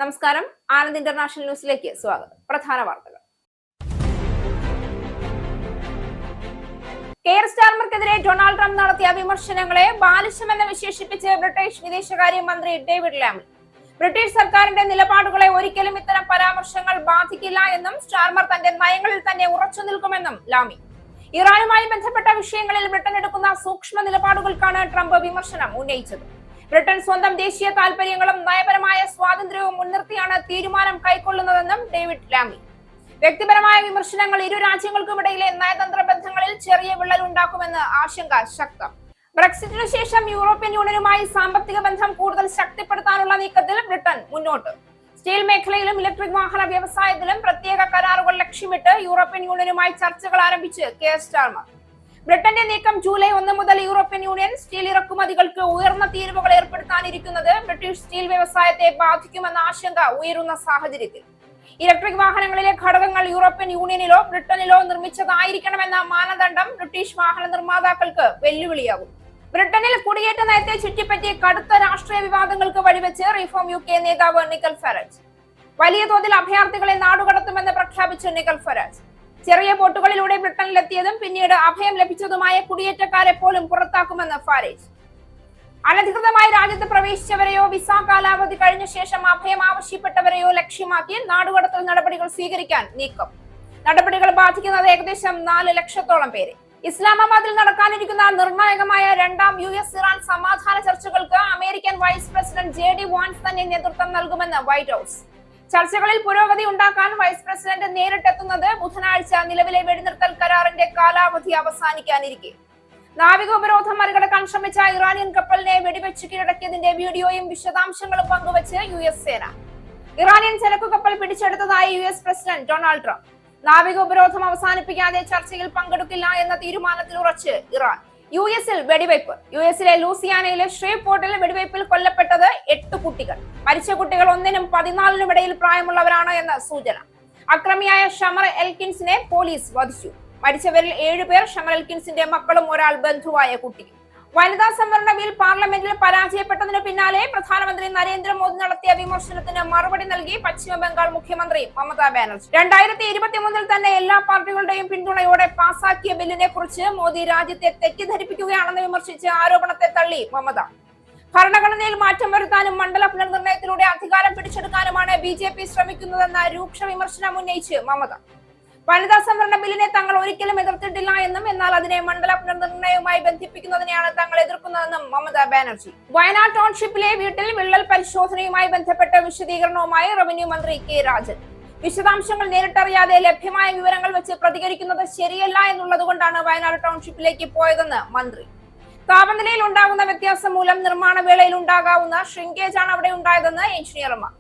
നമസ്കാരം, ആനന്ദ് ഇന്റർനാഷണൽ ന്യൂസിലേക്ക് സ്വാഗതം. പ്രധാന വാർത്തകൾ. കെയർ സ്റ്റാർമർക്കെതിരെ ഡൊണാൾഡ് ട്രംപ് നടത്തിയ വിമർശനങ്ങളെ ബാലിശമെന്ന് വിശേഷിപ്പിച്ച് ബ്രിട്ടീഷ് വിദേശകാര്യമന്ത്രി ഡേവിഡ് ലാമി. ബ്രിട്ടീഷ് സർക്കാരിന്റെ നിലപാടുകളെ ഒരിക്കലും ഇത്തരം പരാമർശങ്ങൾ ബാധിക്കില്ല എന്നും സ്റ്റാർമർ തന്റെ നയങ്ങളിൽ തന്നെ ഉറച്ചു നിൽക്കുമെന്നും ലാമി. ഇറാനുമായി ബന്ധപ്പെട്ട വിഷയങ്ങളിൽ ബ്രിട്ടൻ എടുക്കുന്ന സൂക്ഷ്മ നിലപാടുകൾക്കാണ് ട്രംപ് വിമർശനം ഉന്നയിച്ചത്. ബ്രിട്ടൻ സ്വന്തം ദേശീയ താൽപര്യങ്ങളും നയപരമായ സ്വാതന്ത്ര്യവും മുൻനിർത്തിയാണ് തീരുമാനം കൈക്കൊള്ളുന്നതെന്നും ഡേവിഡ് ലാമി. വ്യക്തിപരമായ വിമർശനങ്ങൾ ഇരു രാജ്യങ്ങൾക്കുമിടയിലെ നയതന്ത്ര ബന്ധങ്ങളിൽ ചെറിയ വിള്ളൽ ഉണ്ടാക്കുമെന്ന് ആശങ്ക ശക്തം. ബ്രെക്സിറ്റിനു ശേഷം യൂറോപ്യൻ യൂണിയനുമായി സാമ്പത്തിക ബന്ധം കൂടുതൽ ശക്തിപ്പെടുത്താനുള്ള നീക്കത്തിൽ ബ്രിട്ടൻ മുന്നോട്ട്. സ്റ്റീൽ മേഖലയിലും ഇലക്ട്രിക് വാഹന വ്യവസായത്തിലും പ്രത്യേക കരാറുകൾ ലക്ഷ്യമിട്ട് യൂറോപ്യൻ യൂണിയനുമായി ചർച്ചകൾ ആരംഭിച്ച് കെയർ സ്റ്റാർമർ. ബ്രിട്ടന്റെ നീക്കം ജൂലൈ 1 മുതൽ യൂറോപ്യൻ യൂണിയൻ സ്റ്റീൽ ഇറക്കുമതികൾക്ക് ഉയർന്ന തീരുവകൾ ഏർപ്പെടുത്താനിരിക്കുന്നത് ബ്രിട്ടീഷ് സ്റ്റീൽ വ്യവസായത്തെ ബാധിക്കുമെന്ന ആശങ്ക ഉയരുന്ന സാഹചര്യത്തിൽ ഇലക്ട്രിക് വാഹനങ്ങളിലെ ഘടകങ്ങൾ യൂറോപ്യൻ യൂണിയനിലോ ബ്രിട്ടനിലോ നിർമ്മിച്ചതായിരിക്കണമെന്ന മാനദണ്ഡം ബ്രിട്ടീഷ് വാഹന നിർമ്മാതാക്കൾക്ക് വെല്ലുവിളിയാകും. ബ്രിട്ടനിൽ കുടിയേറ്റ നയത്തെ ചുറ്റിപ്പറ്റി കടുത്ത രാഷ്ട്രീയ വിവാദങ്ങൾക്ക് വഴിവെച്ച് റിഫോം UK നേതാവ് നിക്കൽ ഫറാജ്. വലിയ തോതിൽ അഭയാർത്ഥികളെ നാടുകടത്തുമെന്ന് പ്രഖ്യാപിച്ച നിക്കൽ ഫറാജ് ചെറിയ ബോട്ടുകളിലൂടെ ബ്രിട്ടനിലെത്തിയതും പിന്നീട് അഭയം ലഭിച്ചതുമായ കുടിയേറ്റക്കാരെ പോലും പുറത്താക്കുമെന്ന് ഫാരേജ്. അനധികൃതമായി രാജ്യത്ത് പ്രവേശിച്ചവരെയോ വിസ കാലാവധി കഴിഞ്ഞ ശേഷം അഭയം ആവശ്യപ്പെട്ടവരെയോ ലക്ഷ്യമാക്കി നാടുകടത്തൽ നടപടികൾ സ്വീകരിക്കാൻ നീക്കം. നടപടികൾ ബാധിക്കുന്നത് ഏകദേശം 4 ലക്ഷത്തോളം പേരെ. ഇസ്ലാമാബാദിൽ നടക്കാനിരിക്കുന്ന നിർണായകമായ രണ്ടാം US ഇറാൻ സമാധാന ചർച്ചകൾക്ക് American vice president JD Vance തന്നെ നേതൃത്വം നൽകുമെന്ന് വൈറ്റ് ഹൌസ്. ചർച്ചകളിൽ പുരോഗതി ഉണ്ടാക്കാൻ വൈസ് പ്രസിഡന്റ് നേരിട്ടെത്തുന്നത് ബുധനാഴ്ച നിലവിലെ വെടിനിർത്തൽ കരാറിന്റെ കാലാവധി അവസാനിക്കാനിരിക്കെ. നാവിക ഉപരോധം മറികടക്കാൻ ശ്രമിച്ച ഇറാനിയൻ കപ്പലിനെ വെടിവെച്ച് കീഴടക്കിയതിന്റെ വീഡിയോയും വിശദാംശങ്ങളും പങ്കുവച്ച് US സേന. ഇറാനിയൻ ചരക്കു കപ്പൽ പിടിച്ചെടുത്തതായി US പ്രസിഡന്റ് ഡൊണാൾഡ് ട്രംപ്. നാവിക ഉപരോധം അവസാനിപ്പിക്കാതെ ചർച്ചയിൽ പങ്കെടുക്കില്ല എന്ന തീരുമാനത്തിൽ ഉറച്ച് ഇറാൻ. US-ൽ വെടിവയ്പ്. US-ലെ ലൂസിയാനയിലെ ഷ്രീപോർട്ടിൽ വെടിവയ്പിൽ കൊല്ലപ്പെട്ടത് 8 കുട്ടികൾ. മരിച്ച കുട്ടികൾ 1-നും 14-നും ഇടയിൽ പ്രായമുള്ളവരാണ് എന്ന് സൂചന. അക്രമിയായ ഷമർ എൽകിൻസിനെ പോലീസ് വധിച്ചു. മരിച്ചവരിൽ 7 പേർ ഷമർ എൽകിൻസിന്റെ മക്കളും ഒരാൾ ബന്ധുവായ കുട്ടിയും. വനിതാ സംവരണ ബിൽ പാർലമെന്റിൽ പരാജയപ്പെട്ടതിന് പിന്നാലെ പ്രധാനമന്ത്രി നരേന്ദ്രമോദി നടത്തിയ വിമർശനത്തിന് മറുപടി നൽകി പശ്ചിമ ബംഗാൾ മുഖ്യമന്ത്രി മമതാ ബാനർജി. 2023 തന്നെ എല്ലാ പാർട്ടികളുടെയും പിന്തുണയോടെ പാസാക്കിയ ബില്ലിനെ കുറിച്ച് മോദി രാജ്യത്തെ തെറ്റിദ്ധരിപ്പിക്കുകയാണെന്ന് വിമർശിച്ച് ആരോപണത്തെ തള്ളി മമത. ഭരണഘടനയിൽ മാറ്റം വരുത്താനും മണ്ഡല പുനർനിർണയത്തിലൂടെ അധികാരം പിടിച്ചെടുക്കാനുമാണ് BJP ശ്രമിക്കുന്നതെന്ന രൂക്ഷ വിമർശനം ഉന്നയിച്ച് മമത. വനിതാ സംവരണ ബില്ലിനെ തങ്ങൾ ഒരിക്കലും എതിർത്തിട്ടില്ല എന്നും എന്നാൽ അതിനെ മണ്ഡല പുനർനിർണയവുമായി ബന്ധിപ്പിക്കുന്നതിനെയാണ് തങ്ങൾ എതിർക്കുന്നതെന്നും മമതാ ബാനർജി. വയനാട് ടൗൺഷിപ്പിലെ വീട്ടിൽ വിള്ളൽ പരിശോധനയുമായി ബന്ധപ്പെട്ട വിശദീകരണവുമായി റവന്യൂ മന്ത്രി K രാജൻ. വിശദാംശങ്ങൾ നേരിട്ടറിയാതെ ലഭ്യമായ വിവരങ്ങൾ വെച്ച് പ്രതികരിക്കുന്നത് ശരിയല്ല എന്നുള്ളത് കൊണ്ടാണ് വയനാട് ടൗൺഷിപ്പിലേക്ക് പോയതെന്ന് മന്ത്രി. താപനിലയിൽ ഉണ്ടാകുന്ന വ്യത്യാസം മൂലം നിർമ്മാണ വേളയിൽ ഉണ്ടാകാവുന്ന ഷ്രിങ്കേജ് ആണ് അവിടെ ഉണ്ടായതെന്ന് എഞ്ചിനീയർമാർ.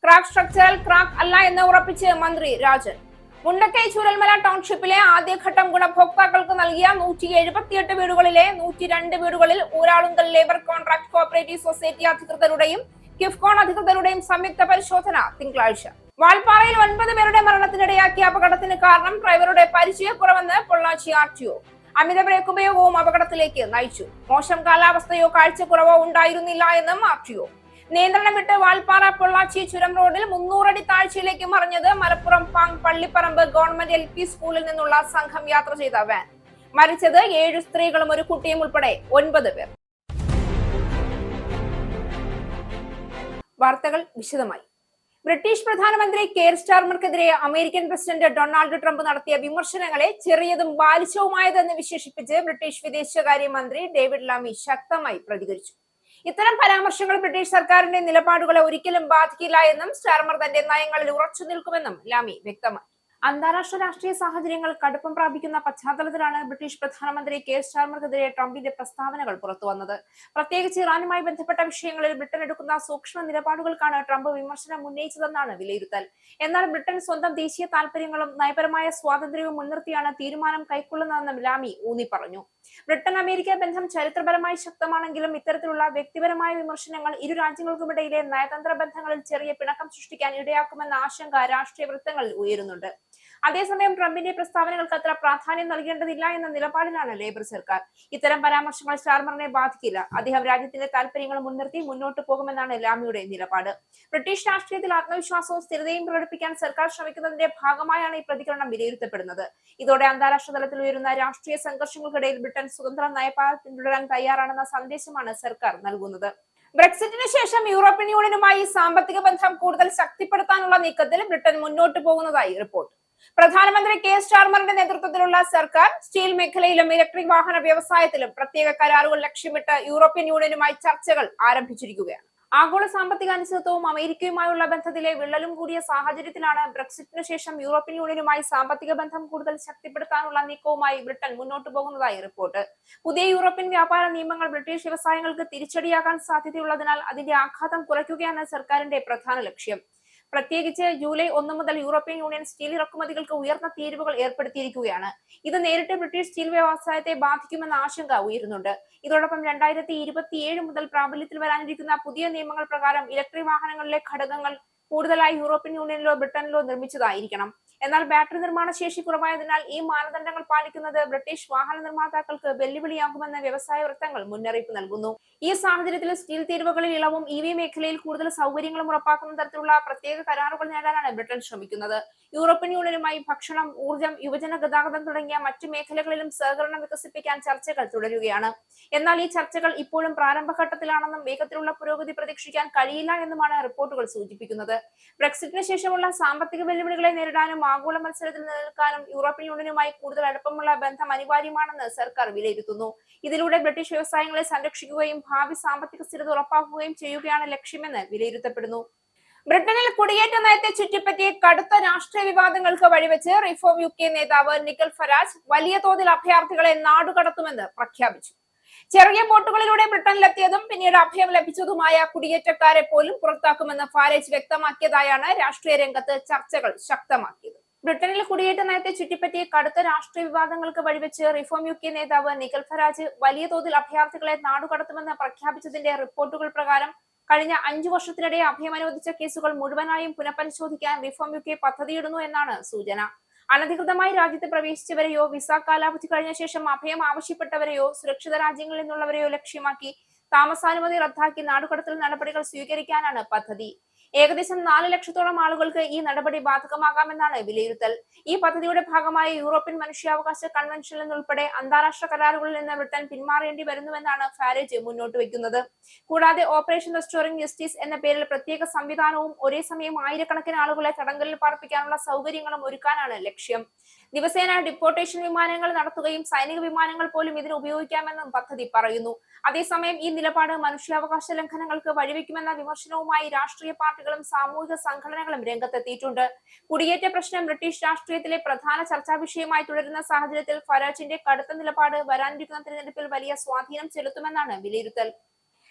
ക്രാക്ക് സ്ട്രക്ചറൽ ക്രാക്ക് അല്ല എന്ന് ഉറപ്പിച്ച് മന്ത്രി രാജൻ. മുണ്ടക്കൈ ചൂരൽമല ടൗൺഷിപ്പിലെ ആദ്യഘട്ടം ഗുണഭോക്താക്കൾക്ക് നൽകിയ 178 വീടുകളിലെ 102 വീടുകളിൽ Uralungal labour contract cooperative society അധികൃതരുടെയും കിഫ്കോൺ അധികൃതരുടെയും സംയുക്ത പരിശോധന തിങ്കളാഴ്ച. വാൾപ്പാറയിൽ 9 പേരുടെ മരണത്തിനിടയാക്കിയ അപകടത്തിന് കാരണം ഡ്രൈവറുടെ പരിചയക്കുറവെന്ന് പൊള്ളാച്ചി RTO. അമിത ബ്രേക്ക് ഉപയോഗവും അപകടത്തിലേക്ക് നയിച്ചു. മോശം കാലാവസ്ഥയോ കാഴ്ചക്കുറവോ ഉണ്ടായിരുന്നില്ല എന്നും RTO. നിയന്ത്രണം വിട്ട് വാൾപ്പാറ പൊള്ളാച്ചി ചുരം റോഡിൽ 300 അടി താഴ്ചയിലേക്ക് മറിഞ്ഞത് മലപ്പുറം പാങ് പള്ളിപ്പറമ്പ് ഗവൺമെന്റ് LP സ്കൂളിൽ നിന്നുള്ള സംഘം യാത്ര ചെയ്ത വാൻ. മരിച്ചത് 7 സ്ത്രീകളും ഒരു കുട്ടിയും ഉൾപ്പെടെ 9 പേർ. വാർത്തകൾ വിശദമായി. ബ്രിട്ടീഷ് പ്രധാനമന്ത്രി കെയർ സ്റ്റാർമർക്കെതിരെ അമേരിക്കൻ പ്രസിഡന്റ് ഡൊണാൾഡ് ട്രംപ് നടത്തിയ വിമർശനങ്ങളെ ചെറിയതും ബാലിശവുമായതെന്ന് വിശേഷിപ്പിച്ച് ബ്രിട്ടീഷ് വിദേശകാര്യമന്ത്രി ഡേവിഡ് ലാമി ശക്തമായി പ്രതികരിച്ചു. ഇത്തരം പരാമർശങ്ങൾ ബ്രിട്ടീഷ് സർക്കാരിന്റെ നിലപാടുകളെ ഒരിക്കലും ബാധിക്കില്ല എന്നും സ്റ്റാർമർ തന്റെ നയങ്ങളിൽ ഉറച്ചു നിൽക്കുമെന്നും ലാമി വ്യക്തമാക്കി. അന്താരാഷ്ട്ര രാഷ്ട്രീയ സാഹചര്യങ്ങൾ കടുപ്പം പ്രാപിക്കുന്ന പശ്ചാത്തലത്തിലാണ് ബ്രിട്ടീഷ് പ്രധാനമന്ത്രി കെയർ സ്റ്റാർമർക്കെതിരെ ട്രംപിന്റെ പ്രസ്താവനകൾ പുറത്തുവന്നത്. പ്രത്യേകിച്ച് ഇറാനുമായി ബന്ധപ്പെട്ട വിഷയങ്ങളിൽ ബ്രിട്ടൻ എടുക്കുന്ന സൂക്ഷ്മ നിലപാടുകൾക്കാണ് ട്രംപ് വിമർശനം ഉന്നയിച്ചതെന്നാണ് വിലയിരുത്തൽ. എന്നാൽ ബ്രിട്ടൻ സ്വന്തം ദേശീയ താൽപര്യങ്ങളും നയപരമായ സ്വാതന്ത്ര്യവും മുൻനിർത്തിയാണ് തീരുമാനം കൈക്കൊള്ളുന്നതെന്നും ലാമി ഊന്നി പറഞ്ഞു. ബ്രിട്ടൻ അമേരിക്ക ബന്ധം ചരിത്രപരമായി ശക്തമാണെങ്കിലും ഇത്തരത്തിലുള്ള വ്യക്തിപരമായ വിമർശനങ്ങൾ ഇരു രാജ്യങ്ങൾക്കുമിടയിലെ നയതന്ത്ര ബന്ധങ്ങളിൽ ചെറിയ പിണക്കം സൃഷ്ടിക്കാൻ ഇടയാക്കുമെന്ന ആശങ്ക രാഷ്ട്രീയ വൃത്തങ്ങളിൽ ഉയരുന്നുണ്ട്. അതേസമയം ട്രംപിന്റെ പ്രസ്താവനകൾക്ക് അത്ര പ്രാധാന്യം നൽകേണ്ടതില്ല എന്ന നിലപാടിലാണ് ലേബർ സർക്കാർ. ഇത്തരം പരാമർശങ്ങൾ സ്റ്റാർമറിനെ ബാധിക്കില്ല. അദ്ദേഹം രാജ്യത്തിന്റെ താൽപര്യങ്ങൾ മുൻനിർത്തി മുന്നോട്ട് പോകുമെന്നാണ് ലാമിയുടെ നിലപാട്. ബ്രിട്ടീഷ് രാഷ്ട്രീയത്തിൽ ആത്മവിശ്വാസവും സ്ഥിരതയും പ്രകടിപ്പിക്കാൻ സർക്കാർ ശ്രമിക്കുന്നതിന്റെ ഭാഗമായാണ് ഈ പ്രതികരണം വിലയിരുത്തപ്പെടുന്നത്. ഇതോടെ അന്താരാഷ്ട്ര തലത്തിൽ ഉയരുന്ന രാഷ്ട്രീയ സംഘർഷങ്ങൾക്കിടയിൽ ബ്രിട്ടൻ സ്വതന്ത്ര നയപാത പിന്തുടരാൻ തയ്യാറാണെന്ന സന്ദേശമാണ് സർക്കാർ നൽകുന്നത്. ബ്രെക്സിറ്റിന് ശേഷം യൂറോപ്യൻ യൂണിയനുമായി സാമ്പത്തിക ബന്ധം കൂടുതൽ ശക്തിപ്പെടുത്താനുള്ള നീക്കത്തിൽ ബ്രിട്ടൻ മുന്നോട്ട് പോകുന്നതായി റിപ്പോർട്ട്. പ്രധാനമന്ത്രി കെ സ്റ്റാർമറിന്റെ നേതൃത്വത്തിലുള്ള സർക്കാർ സ്റ്റീൽ മേഖലയിലും ഇലക്ട്രിക് വാഹന വ്യവസായത്തിലും പ്രത്യേക കരാറുകൾ ലക്ഷ്യമിട്ട് യൂറോപ്യൻ യൂണിയനുമായി ചർച്ചകൾ ആരംഭിച്ചിരിക്കുകയാണ്. ആഗോള സാമ്പത്തിക അനിശ്ചിതത്വവും അമേരിക്കയുമായുള്ള ബന്ധത്തിലെ വിള്ളലും കൂടിയ സാഹചര്യത്തിലാണ് ബ്രെക്സിറ്റിന് ശേഷം യൂറോപ്യൻ യൂണിയനുമായി സാമ്പത്തിക ബന്ധം കൂടുതൽ ശക്തിപ്പെടുത്താനുള്ള നീക്കവുമായി ബ്രിട്ടൻ മുന്നോട്ട് പോകുന്നതായി റിപ്പോർട്ട്. പുതിയ യൂറോപ്യൻ വ്യാപാര നിയമങ്ങൾ ബ്രിട്ടീഷ് വ്യവസായങ്ങൾക്ക് തിരിച്ചടിയാകാൻ സാധ്യതയുള്ളതിനാൽ അതിന്റെ ആഘാതം കുറയ്ക്കുകയാണ് സർക്കാരിന്റെ പ്രധാന ലക്ഷ്യം. പ്രത്യേകിച്ച് ജൂലൈ 1 മുതൽ യൂറോപ്യൻ യൂണിയൻ സ്റ്റീൽ ഇറക്കുമതികൾക്ക് ഉയർന്ന തീരുവകൾ ഏർപ്പെടുത്തിയിരിക്കുകയാണ്. ഇത് നേരിട്ട് ബ്രിട്ടീഷ് സ്റ്റീൽ വ്യവസായത്തെ ബാധിക്കുമെന്ന ആശങ്ക ഉയരുന്നുണ്ട്. ഇതോടൊപ്പം 2027 മുതൽ പ്രാബല്യത്തിൽ വരാനിരിക്കുന്ന പുതിയ നിയമങ്ങൾ പ്രകാരം ഇലക്ട്രിക് വാഹനങ്ങളിലെ ഘടകങ്ങൾ കൂടുതലായി യൂറോപ്യൻ യൂണിയനിലോ ബ്രിട്ടനിലോ നിർമ്മിച്ചതായിരിക്കണം. എന്നാൽ ബാറ്ററി നിർമ്മാണ ശേഷി കുറവായതിനാൽ ഈ മാനദണ്ഡങ്ങൾ പാലിക്കുന്നത് ബ്രിട്ടീഷ് വാഹന നിർമ്മാതാക്കൾക്ക് വെല്ലുവിളിയാകുമെന്ന് വ്യവസായ വൃത്തങ്ങൾ മുന്നറിയിപ്പ് നൽകുന്നു. ഈ സാഹചര്യത്തിൽ സ്റ്റീൽ തീരുവകളിൽ ഇളവും EV മേഖലയിൽ കൂടുതൽ സൗകര്യങ്ങളും ഉറപ്പാക്കുന്ന തരത്തിലുള്ള പ്രത്യേക കരാറുകൾ നേടാനാണ് ബ്രിട്ടൻ ശ്രമിക്കുന്നത്. യൂറോപ്യൻ യൂണിയനുമായി ഭക്ഷണം, ഊർജ്ജം, യുവജന ഗതാഗതം തുടങ്ങിയ മറ്റു മേഖലകളിലും സഹകരണം വികസിപ്പിക്കാൻ ചർച്ചകൾ തുടരുകയാണ്. എന്നാൽ ഈ ചർച്ചകൾ ഇപ്പോഴും പ്രാരംഭഘട്ടത്തിലാണെന്നും വേഗത്തിലുള്ള പുരോഗതി പ്രതീക്ഷിക്കാൻ കഴിയില്ല എന്നുമാണ് റിപ്പോർട്ടുകൾ സൂചിപ്പിക്കുന്നത്. ബ്രെക്സിറ്റിന് ശേഷമുള്ള സാമ്പത്തിക വെല്ലുവിളികളെ നേരിടാനും ആഗോള മത്സരത്തിൽ നിലനിൽക്കാനും യൂറോപ്യൻ യൂണിയനുമായി കൂടുതൽ അടുപ്പമുള്ള ബന്ധം അനിവാര്യമാണെന്ന് സർക്കാർ വിലയിരുത്തുന്നു. ഇതിലൂടെ ബ്രിട്ടീഷ് വ്യവസായങ്ങളെ സംരക്ഷിക്കുകയും ഭാവി സാമ്പത്തിക സ്ഥിരത ഉറപ്പാക്കുകയും ചെയ്യുകയാണ് ലക്ഷ്യമെന്ന് വിലയിരുത്തപ്പെടുന്നു. ബ്രിട്ടനിൽ കുടിയേറ്റ നയത്തെ ചുറ്റിപ്പറ്റി കടുത്ത രാഷ്ട്രീയ വിവാദങ്ങൾക്ക് വഴിവെച്ച് റിഫോം UK നേതാവ് നിക്കൽ ഫരാജ് വലിയ തോതിൽ അഭയാർത്ഥികളെ നാടുകടത്തുമെന്ന് പ്രഖ്യാപിച്ചു. ചെറിയ ബോട്ടുകളിലൂടെ ബ്രിട്ടനിലെത്തിയതും പിന്നീട് അഭയം ലഭിച്ചതുമായ കുടിയേറ്റക്കാരെ പോലും പുറത്താക്കുമെന്ന് ഫാരേജ് വ്യക്തമാക്കിയതായാണ് രാഷ്ട്രീയ രംഗത്ത് ചർച്ചകൾ ശക്തമാക്കിയത്. ബ്രിട്ടനിൽ കുടിയേറ്റ നയത്തെ ചുറ്റിപ്പറ്റി കടുത്ത രാഷ്ട്രീയ വിവാദങ്ങൾക്ക് വഴിവെച്ച് റിഫോം UK നേതാവ് നിക്കൽ ഫരാജ് വലിയ തോതിൽ അഭയാർത്ഥികളെ നാടുകടത്തുമെന്ന് പ്രഖ്യാപിച്ചതിന്റെ റിപ്പോർട്ടുകൾ പ്രകാരം കഴിഞ്ഞ 5 വർഷത്തിനിടെ അഭയം അനുവദിച്ച കേസുകൾ മുഴുവനായും പുനഃപരിശോധിക്കാൻ റിഫോം UK പദ്ധതിയിടുന്നു എന്നാണ് സൂചന. അനധികൃതമായി രാജ്യത്ത് പ്രവേശിച്ചവരെയോ വിസ കാലാവധി കഴിഞ്ഞ ശേഷം അഭയം ആവശ്യപ്പെട്ടവരെയോ സുരക്ഷിത രാജ്യങ്ങളിൽ നിന്നുള്ളവരെയോ ലക്ഷ്യമാക്കി താമസാനുമതി റദ്ദാക്കി നാടുകടത്തൽ നടപടികൾ സ്വീകരിക്കാനാണ് പദ്ധതി. ഏകദേശം 4 ലക്ഷത്തോളം ആളുകൾക്ക് ഈ നടപടി ബാധകമാകാമെന്നാണ് വിലയിരുത്തൽ. ഈ പദ്ധതിയുടെ ഭാഗമായി യൂറോപ്യൻ മനുഷ്യാവകാശ കൺവെൻഷനിൽ നിന്നുൾപ്പെടെ അന്താരാഷ്ട്ര കരാറുകളിൽ നിന്ന് ബ്രിട്ടൻ പിന്മാറേണ്ടി വരുന്നുവെന്നാണ് ഫാരേജ് മുന്നോട്ട് വയ്ക്കുന്നത്. കൂടാതെ ഓപ്പറേഷൻ റെസ്റ്റോറിംഗ് ജസ്റ്റിസ് എന്ന പേരിൽ പ്രത്യേക സംവിധാനവും ഒരേ സമയം ആയിരക്കണക്കിന് ആളുകളെ തടങ്കലിൽ പാർപ്പിക്കാനുള്ള സൗകര്യങ്ങളും ഒരുക്കാനാണ് ലക്ഷ്യം. ദിവസേന ഡിപ്പോർട്ടേഷൻ വിമാനങ്ങൾ നടത്തുകയും സൈനിക വിമാനങ്ങൾ പോലും ഇതിന് ഉപയോഗിക്കാമെന്നും പദ്ധതി പറയുന്നു. അതേസമയം ഈ നിലപാട് മനുഷ്യാവകാശ ലംഘനങ്ങൾക്ക് വഴിവെക്കുമെന്ന വിമർശനവുമായി രാഷ്ട്രീയ പാർട്ടികളും സാമൂഹിക സംഘടനകളും രംഗത്തെത്തിയിട്ടുണ്ട്. കുടിയേറ്റ പ്രശ്നം ബ്രിട്ടീഷ് രാഷ്ട്രീയത്തിലെ പ്രധാന ചർച്ചാ വിഷയമായി തുടരുന്ന സാഹചര്യത്തിൽ ഫരാജിന്റെ കടുത്ത നിലപാട് വരാനിരിക്കുന്ന തിരഞ്ഞെടുപ്പിൽ വലിയ സ്വാധീനം ചെലുത്തുമെന്നാണ് വിലയിരുത്തൽ.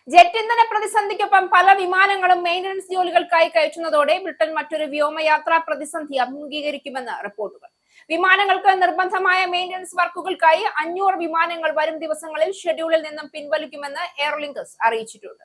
ജെറ്റ് ഇന്ധന പ്രതിസന്ധിക്കൊപ്പം പല വിമാനങ്ങളും മെയിന്റനൻസ് ജോലികൾക്കായി കയറ്റുന്നതോടെ ബ്രിട്ടൻ മറ്റൊരു വ്യോമയാത്രാ പ്രതിസന്ധി അഭിമുഖീകരിക്കുമെന്ന് റിപ്പോർട്ടുകൾ. വിമാനങ്ങൾക്ക് നിർബന്ധമായ മെയിന്റനൻസ് വർക്കുകൾക്കായി 500 വിമാനങ്ങൾ വരും ദിവസങ്ങളിൽ ഷെഡ്യൂളിൽ നിന്നും പിൻവലിക്കുമെന്ന് എയർ ലിങ്കസ് അറിയിച്ചിട്ടുണ്ട്.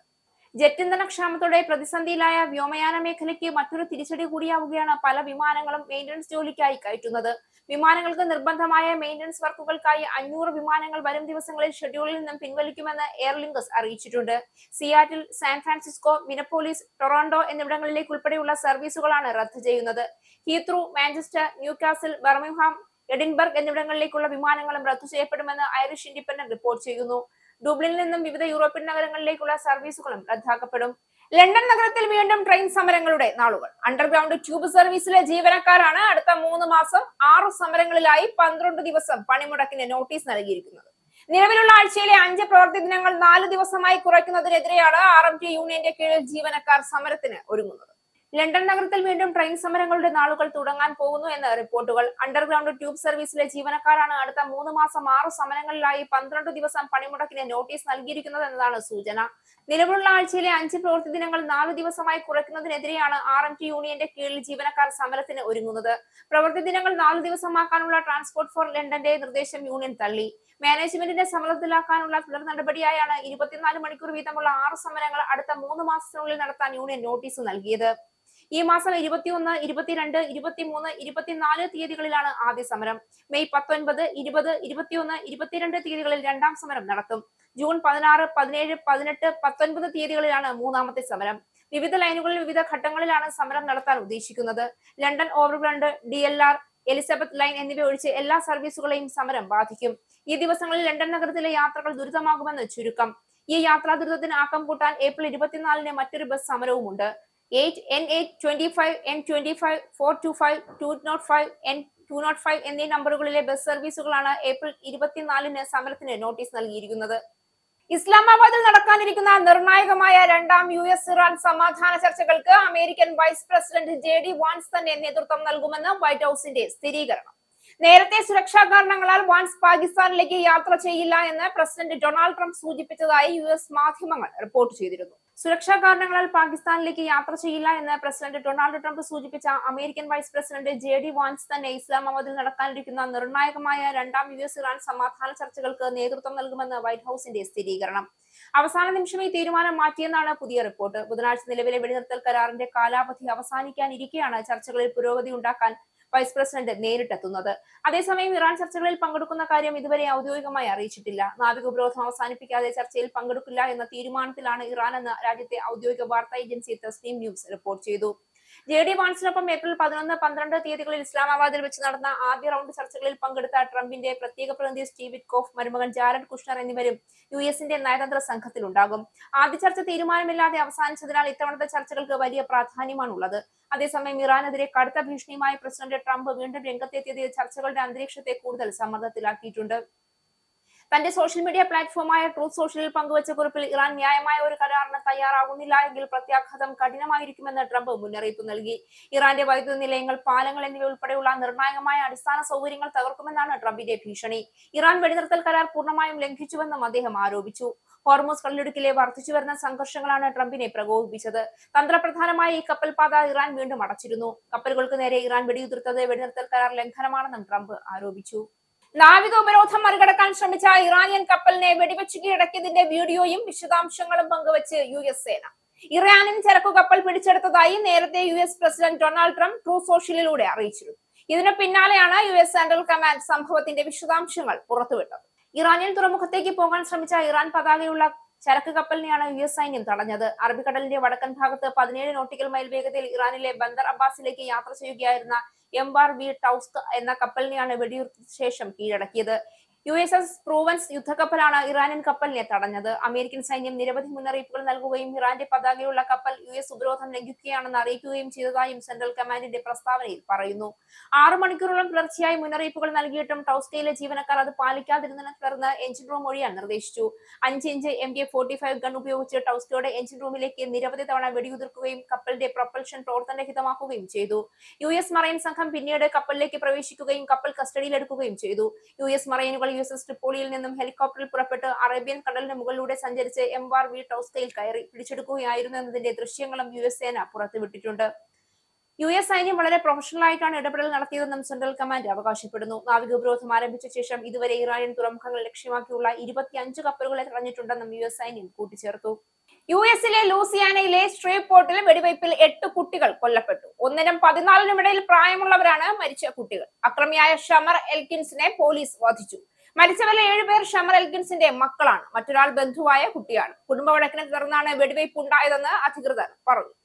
ജെറ്റ് ഇന്ധന ക്ഷാമത്തോടെ പ്രതിസന്ധിയിലായ വ്യോമയാന മേഖലയ്ക്ക് മറ്റൊരു തിരിച്ചടി കൂടിയാവുകയാണ് പല വിമാനങ്ങളും മെയിന്റനൻസ് ജോലിക്കായി കയറ്റുന്നത്. വിമാനങ്ങൾക്ക് നിർബന്ധമായ മെയിന്റനൻസ് വർക്കുകൾക്കായി 500 വിമാനങ്ങൾ വരും ദിവസങ്ങളിൽ ഷെഡ്യൂളിൽ നിന്നും പിൻവലിക്കുമെന്ന് എയർ ലിങ്കസ് അറിയിച്ചിട്ടുണ്ട്. Seattle, San Francisco, Minneapolis, Toronto എന്നിവിടങ്ങളിലേക്ക് ഉൾപ്പെടെയുള്ള സർവീസുകളാണ് റദ്ദ് ചെയ്യുന്നത്. Heathrow, Manchester, Newcastle, Birmingham, Edinburgh എന്നിവിടങ്ങളിലേക്കുള്ള വിമാനങ്ങളും റദ്ദു ചെയ്യപ്പെടുമെന്ന് ഐറിഷ് ഇൻഡിപെൻഡന്റ് റിപ്പോർട്ട് ചെയ്യുന്നു. ഡുബ്ലിനിൽ നിന്നും വിവിധ യൂറോപ്യൻ നഗരങ്ങളിലേക്കുള്ള സർവീസുകളും റദ്ദാക്കപ്പെടും. ലണ്ടൻ നഗരത്തിൽ വീണ്ടും ട്രെയിൻ സമരങ്ങളുടെ നാളുകൾ. അണ്ടർഗ്രൗണ്ട് ട്യൂബ് സർവീസിലെ ജീവനക്കാരാണ് അടുത്ത 3 മാസം 6 സമരങ്ങളിലായി 12 ദിവസം പണിമുടക്കിന് നോട്ടീസ് നൽകിയിരിക്കുന്നത്. നിലവിലുള്ള ആഴ്ചയിലെ 5 പ്രവൃത്തി ദിനങ്ങൾ 4 ദിവസമായി കുറയ്ക്കുന്നതിനെതിരെയാണ് RMT യൂണിയന്റെ കീഴിൽ ജീവനക്കാർ സമരത്തിന് ഒരുങ്ങുന്നത്. ലണ്ടൻ നഗരത്തിൽ വീണ്ടും ട്രെയിൻ സമരങ്ങളുടെ നാളുകൾ തുടങ്ങാൻ പോകുന്നു എന്ന് റിപ്പോർട്ടുകൾ. അണ്ടർഗ്രൗണ്ട് ട്യൂബ് സർവീസിലെ ജീവനക്കാരാണ് അടുത്ത 3 മാസം 6 സമരങ്ങളിലായി 12 ദിവസം പണിമുടക്കിന് നോട്ടീസ് നൽകിയിരിക്കുന്നത് എന്നതാണ് സൂചന. നിലവിലുള്ള ആഴ്ചയിലെ 5 പ്രവൃത്തി ദിനങ്ങൾ 4 ദിവസമായി കുറയ്ക്കുന്നതിനെതിരെയാണ് RMT യൂണിയന്റെ കീഴിൽ ജീവനക്കാർ സമരത്തിന് ഒരുങ്ങുന്നത്. പ്രവൃത്തി ദിനങ്ങൾ 4 ദിവസമാക്കാനുള്ള ട്രാൻസ്പോർട്ട് ഫോർ ലണ്ടന്റെ നിർദ്ദേശം യൂണിയൻ തള്ളി. മാനേജ്മെന്റിനെ സമ്മർദ്ദത്തിലാക്കാനുള്ള തുടർ നടപടിയായാണ് 24 മണിക്കൂർ വീതമുള്ള 6 സമരങ്ങൾ അടുത്ത 3 മാസത്തിനുള്ളിൽ നടത്താൻ യൂണിയൻ നോട്ടീസ് നൽകിയത്. ഈ മാസം 21, 22, 23, 24 തീയതികളിലാണ് ആദ്യ സമരം. മെയ് 19, 20, 21, 22 തീയതികളിൽ രണ്ടാം സമരം നടത്തും. ജൂൺ 16, 17, 18, 19 തീയതികളിലാണ് മൂന്നാമത്തെ സമരം. വിവിധ ലൈനുകളിൽ വിവിധ ഘട്ടങ്ങളിലാണ് സമരം നടത്താൻ ഉദ്ദേശിക്കുന്നത്. London Overground, DLR, Elizabeth line എന്നിവ ഒഴിച്ച് എല്ലാ സർവീസുകളെയും സമരം ബാധിക്കും. ഈ ദിവസങ്ങളിൽ ലണ്ടൻ നഗരത്തിലെ യാത്രകൾ ദുരിതമാകുമെന്ന് ചുരുക്കം. ഈ യാത്രാ ദുരിതത്തിന് ആക്കം കൂട്ടാൻ ഏപ്രിൽ 24 മറ്റൊരു ബസ് സമരവുമുണ്ട്. 8, N8, 25, N25, 425, 205, N205 എന്നീ നമ്പറുകളിലെ ബസ് സർവീസുകളാണ് ഏപ്രിൽ 24 സമരത്തിന് നോട്ടീസ് നൽകിയിരിക്കുന്നത്. ഇസ്ലാമാബാദിൽ നടക്കാനിരിക്കുന്ന നിർണായകമായ രണ്ടാം US-ഇറാൻ സമാധാന ചർച്ചകൾക്ക് American vice president JD Vance തന്നെ നേതൃത്വം നൽകുമെന്ന് വൈറ്റ് ഹൌസിന്റെ സ്ഥിരീകരണം. നേരത്തെ സുരക്ഷാ കാരണങ്ങളാൽ വാൻസ് പാകിസ്ഥാനിലേക്ക് യാത്ര ചെയ്യില്ല എന്ന് പ്രസിഡന്റ് ഡൊണാൾഡ് ട്രംപ് സൂചിപ്പിച്ചതായി US മാധ്യമങ്ങൾ റിപ്പോർട്ട് ചെയ്തിരുന്നു. സുരക്ഷാ കാരണങ്ങളാൽ പാകിസ്ഥാനിലേക്ക് യാത്ര ചെയ്യില്ല എന്ന് പ്രസിഡന്റ് ഡൊണാൾഡ് ട്രംപ് സൂചിപ്പിച്ച American vice president JD Vance തന്നെ ഇസ്ലാമാബാദിൽ നടക്കാനിരിക്കുന്ന നിർണായകമായ രണ്ടാം US-ഇറാൻ സമാധാന ചർച്ചകൾക്ക് നേതൃത്വം നൽകുമെന്ന് വൈറ്റ് ഹൌസിന്റെ സ്ഥിരീകരണം. അവസാന നിമിഷം ഈ തീരുമാനം മാറ്റിയെന്നാണ് പുതിയ റിപ്പോർട്ട്. ബുധനാഴ്ച നിലവിലെ വെടിനിർത്തൽ കരാറിന്റെ കാലാവധി അവസാനിക്കാനിരിക്കെയാണ് ചർച്ചകളിൽ പുരോഗതി ഉണ്ടാക്കാൻ വൈസ് പ്രസിഡന്റ് നേരിട്ടെത്തുന്നത്. അതേസമയം ഇറാൻ ചർച്ചകളിൽ പങ്കെടുക്കുന്ന കാര്യം ഇതുവരെ ഔദ്യോഗികമായി അറിയിച്ചിട്ടില്ല. നാവിക ഉപരോധം അവസാനിപ്പിക്കാതെ ചർച്ചയിൽ പങ്കെടുക്കില്ല എന്ന തീരുമാനത്തിലാണ് ഇറാൻ എന്ന് രാജ്യത്തെ ഔദ്യോഗിക വാർത്താ ഏജൻസി തസ്നീം ന്യൂസ് റിപ്പോർട്ട് ചെയ്തു. JD വാൻസിനൊപ്പം ഏപ്രിൽ 11, 12 തീയതികളിൽ ഇസ്ലാമാബാദിൽ വെച്ച് നടന്ന ആദ്യ റൗണ്ട് ചർച്ചകളിൽ പങ്കെടുത്ത ട്രംപിന്റെ പ്രത്യേക പ്രതിനിധി സ്റ്റീവ് വിറ്റ്കോഫ്, മരുമകൻ ജാരഡ് കുഷ്ണർ എന്നിവരും US-ന്റെ നയതന്ത്ര സംഘത്തിലുണ്ടാകും. ആദ്യ ചർച്ച തീരുമാനമില്ലാതെ അവസാനിച്ചതിനാൽ ഇത്തവണത്തെ ചർച്ചകൾക്ക് വലിയ പ്രാധാന്യമാണുള്ളത്. അതേസമയം ഇറാനെതിരെ കടുത്ത ഭീഷണിയുമായി പ്രസിഡന്റ് ട്രംപ് വീണ്ടും രംഗത്തെത്തിയത് ചർച്ചകളുടെ അന്തരീക്ഷത്തെ കൂടുതൽ സമ്മർദ്ദത്തിലാക്കിയിട്ടുണ്ട്. തന്റെ സോഷ്യൽ മീഡിയ പ്ലാറ്റ്ഫോമായ ട്രൂത്ത് സോഷ്യലിൽ പങ്കുവച്ച കുറിപ്പിൽ ഇറാൻ ന്യായമായ ഒരു കരാറിന് തയ്യാറാകുന്നില്ല എങ്കിൽ പ്രത്യാഘാതം കഠിനമായിരിക്കുമെന്ന് ട്രംപ് മുന്നറിയിപ്പ് നൽകി. ഇറാന്റെ വൈദ്യുത നിലയങ്ങൾ, പാലങ്ങൾ എന്നിവ ഉൾപ്പെടെയുള്ള നിർണായകമായ അടിസ്ഥാന സൗകര്യങ്ങൾ തകർക്കുമെന്നാണ് ട്രംപിന്റെ ഭീഷണി. ഇറാൻ വെടിനിർത്തൽ കരാർ പൂർണ്ണമായും ലംഘിച്ചുവെന്നും അദ്ദേഹം ആരോപിച്ചു. ഹോർമൂസ് കടലിടുക്കിലെ വർദ്ധിച്ചുവരുന്ന സംഘർഷങ്ങളാണ് ട്രംപിനെ പ്രകോപിപ്പിച്ചത്. തന്ത്രപ്രധാനമായ ഈ കപ്പൽപാത ഇറാൻ വീണ്ടും അടച്ചിരുന്നു. കപ്പലുകൾക്ക് നേരെ ഇറാൻ വെടിയുതിർത്തത് വെടിനിർത്തൽ കരാർ ലംഘനമാണെന്നും ട്രംപ് ആരോപിച്ചു. നാവിക ഉപരോധം മറികടക്കാൻ ശ്രമിച്ച ഇറാനിയൻ കപ്പലിനെ വെടിവെച്ച് കീഴടക്കിയതിന്റെ വീഡിയോയും വിശദാംശങ്ങളും പങ്കുവച്ച് US സേന. ഇറാനിയൻ ചരക്കു കപ്പൽ പിടിച്ചെടുത്തതായി നേരത്തെ US president Donald Trump Truth സോഷ്യലിലൂടെ അറിയിച്ചിരുന്നു. ഇതിനു പിന്നാലെയാണ് US സെൻട്രൽ കമാൻഡ് സംഭവത്തിന്റെ വിശദാംശങ്ങൾ പുറത്തുവിട്ടത്. ഇറാനിയൻ തുറമുഖത്തേക്ക് പോകാൻ ശ്രമിച്ച ഇറാൻ പതാകയുള്ള ചരക്ക് കപ്പലിനെയാണ് US സൈന്യം തടഞ്ഞത്. അറബിക്കടലിന്റെ വടക്കൻ ഭാഗത്ത് 17 നോട്ടിക്കൽ മൈൽ വേഗതയിൽ ഇറാനിലെ ബന്ദർ അബ്ബാസിലേക്ക് യാത്ര ചെയ്യുകയായിരുന്ന MV ടൗസ്ക് എന്ന കപ്പലിനെയാണ് വെടിയുതിർത്ത ശേഷം കീഴടക്കിയത്. USS പ്രൂവൻസ് യുദ്ധക്കപ്പലാണ് ഇറാനിയൻ കപ്പലിനെ തടഞ്ഞത്. അമേരിക്കൻ സൈന്യം നിരവധി മുന്നറിയിപ്പുകൾ നൽകുകയും ഇറാന്റെ പതാകയുള്ള കപ്പൽ US ഉപരോധം ലംഘിക്കുകയാണെന്ന് അറിയിക്കുകയും ചെയ്തതായും സെൻട്രൽ കമാൻഡിന്റെ പ്രസ്താവനയിൽ പറയുന്നു. 6 മണിക്കൂറോളം തുടർച്ചയായി മുന്നറിയിപ്പുകൾ നൽകിയിട്ടും ടൗസ്കയിലെ ജീവനക്കാർ അത് പാലിക്കാതിരുന്നതിനെ തുടർന്ന് എഞ്ചിൻ റൂം ഒഴിയാൻ നിർദ്ദേശിച്ചു. 5 ഇഞ്ച് MK-45 ഗൺ ഉപയോഗിച്ച് ടൗസ്കയുടെ എഞ്ചിൻ റൂമിലേക്ക് നിരവധി തവണ വെടിയുതിർക്കുകയും കപ്പലിന്റെ പ്രൊപ്പൽഷൻ പ്രവർത്തനരഹിതമാക്കുകയും ചെയ്തു. US മറൈൻ സംഘം പിന്നീട് കപ്പലിലേക്ക് പ്രവേശിക്കുകയും കപ്പൽ കസ്റ്റഡിയിലെടുക്കുകയും ചെയ്തു. US മറൈനുകൾ USS ട്രിപ്പോളിയിൽ നിന്നും ഹെലികോപ്റ്ററിൽ പുറപ്പെട്ട് അറേബ്യൻ കടലിന് മുകളിലൂടെ സഞ്ചരിച്ച് MV ടൗസ്കയിൽ കയറി പിടിച്ചെടുക്കുകയായിരുന്നു എന്നതിന്റെ ദൃശ്യങ്ങളും US സേന പുറത്തുവിട്ടിട്ടുണ്ട്. US സൈന്യം വളരെ പ്രൊഫഷണൽ ആയിട്ടാണ് ഇടപെടൽ നടത്തിയതെന്നും സെൻട്രൽ കമാൻഡ് അവകാശപ്പെടുന്നു. നാവിക ഉപരോധം ആരംഭിച്ച ശേഷം ഇതുവരെ ഇറാനിയൻ തുറമുഖങ്ങൾ ലക്ഷ്യമാക്കിയുള്ള 25 കപ്പലുകളെ തടഞ്ഞിട്ടുണ്ടെന്നും US സൈന്യം കൂട്ടിച്ചേർത്തു. US-ലെ ലൂസിയാനയിലെ സ്ട്രീപോർട്ടിൽ വെടിവയ്പിൽ 8 കുട്ടികൾ കൊല്ലപ്പെട്ടു. 1-നും 14-നും ഇടയിൽ പ്രായമുള്ളവരാണ് മരിച്ച കുട്ടികൾ. അക്രമിയായ ഷമർ എൽക്കിൻസിനെ പോലീസ് വധിച്ചു. മരിച്ചവരിലെ 7 പേർ ഷമർ എൽക്കിൻസിന്റെ മക്കളാണ്. മറ്റൊരാൾ ബന്ധുവായ കുട്ടിയാണ്. കുടുംബ വഴക്കിനെ തുടർന്നാണ് വെടിവയ്പ് ഉണ്ടായതെന്ന് അധികൃതർ പറഞ്ഞു.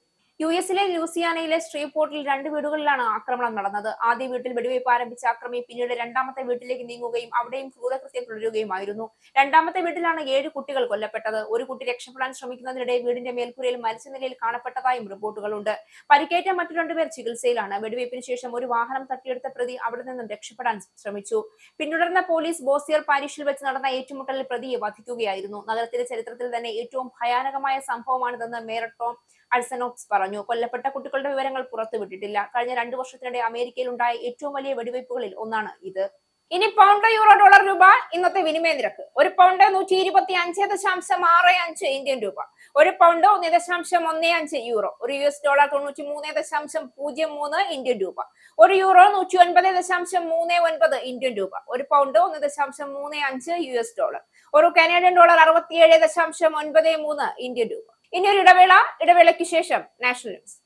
US-ലെ ലൂസിയാനയിലെ സ്ട്രീപോർട്ടിൽ 2 വീടുകളിലാണ് ആക്രമണം നടന്നത്. ആദ്യ വീട്ടിൽ വെടിവയ്പ് ആരംഭിച്ച അക്രമി പിന്നീട് രണ്ടാമത്തെ വീട്ടിലേക്ക് നീങ്ങുകയും അവിടെയും ക്രൂരകൃത്യം തുടരുകയുമായിരുന്നു. രണ്ടാമത്തെ വീട്ടിലാണ് 7 കുട്ടികൾ കൊല്ലപ്പെട്ടത്. ഒരു കുട്ടി രക്ഷപ്പെടാൻ ശ്രമിക്കുന്നതിനിടെ വീടിന്റെ മേൽക്കൂരയിൽ മരിച്ച നിലയിൽ കാണപ്പെട്ടതായും റിപ്പോർട്ടുകളുണ്ട്. പരിക്കേറ്റ മറ്റു 2 പേർ ചികിത്സയിലാണ്. വെടിവയ്പിന് ശേഷം ഒരു വാഹനം തട്ടിയെടുത്ത പ്രതി അവിടെ നിന്നും രക്ഷപ്പെടാൻ ശ്രമിച്ചു. പിന്തുടർന്ന പോലീസ് ബോസിയർ പാരീഷിൽ വെച്ച് നടന്ന ഏറ്റുമുട്ടലിൽ പ്രതിയെ വധിക്കുകയായിരുന്നു. നഗരത്തിലെ ചരിത്രത്തിൽ തന്നെ ഏറ്റവും ഭയാനകമായ സംഭവമാണിതെന്ന് മേയർ ടോം അൾസനോക്സ് പറഞ്ഞു. കൊല്ലപ്പെട്ട കുട്ടികളുടെ വിവരങ്ങൾ പുറത്തുവിട്ടിട്ടില്ല. കഴിഞ്ഞ 2 വർഷത്തിനിടെ അമേരിക്കയിൽ ഉണ്ടായ ഏറ്റവും വലിയ വെടിവയ്പുകളിൽ ഒന്നാണ് ഇത്. ഇനി പൗണ്ട്, യൂറോ, ഡോളർ, രൂപ ഇന്നത്തെ വിനിമയ നിരക്ക്. ഒരു പൗണ്ട് 125.65 ഇന്ത്യൻ രൂപ, ഒരു പൗണ്ട് 1.15 യൂറോ, ഒരു US ഡോളർ 93.03 ഇന്ത്യൻ രൂപ, ഒരു യൂറോ 109.39 ഇന്ത്യൻ രൂപ, ഒരു പൗണ്ട് 1.35 US ഡോളർ, ഒരു കനേഡിയൻ ഡോളർ 67.93 ഇന്ത്യൻ രൂപ. ഇനി ഒരു ഇടവേളയ്ക്ക് ശേഷം നാഷണൽ ന്യൂസ്.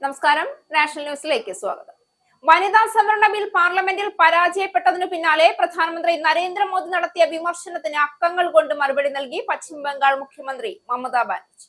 നമസ്കാരം, നാഷണൽ ന്യൂസിലേക്ക് സ്വാഗതം. വനിതാ സംവരണ ബിൽ പാർലമെന്റിൽ പരാജയപ്പെട്ടതിനു പിന്നാലെ പ്രധാനമന്ത്രി നരേന്ദ്രമോദി നടത്തിയ വിമർശനത്തിന് അക്കങ്ങൾ കൊണ്ട് മറുപടി നൽകി പശ്ചിമ ബംഗാൾ മുഖ്യമന്ത്രി മമതാ ബാനർജി.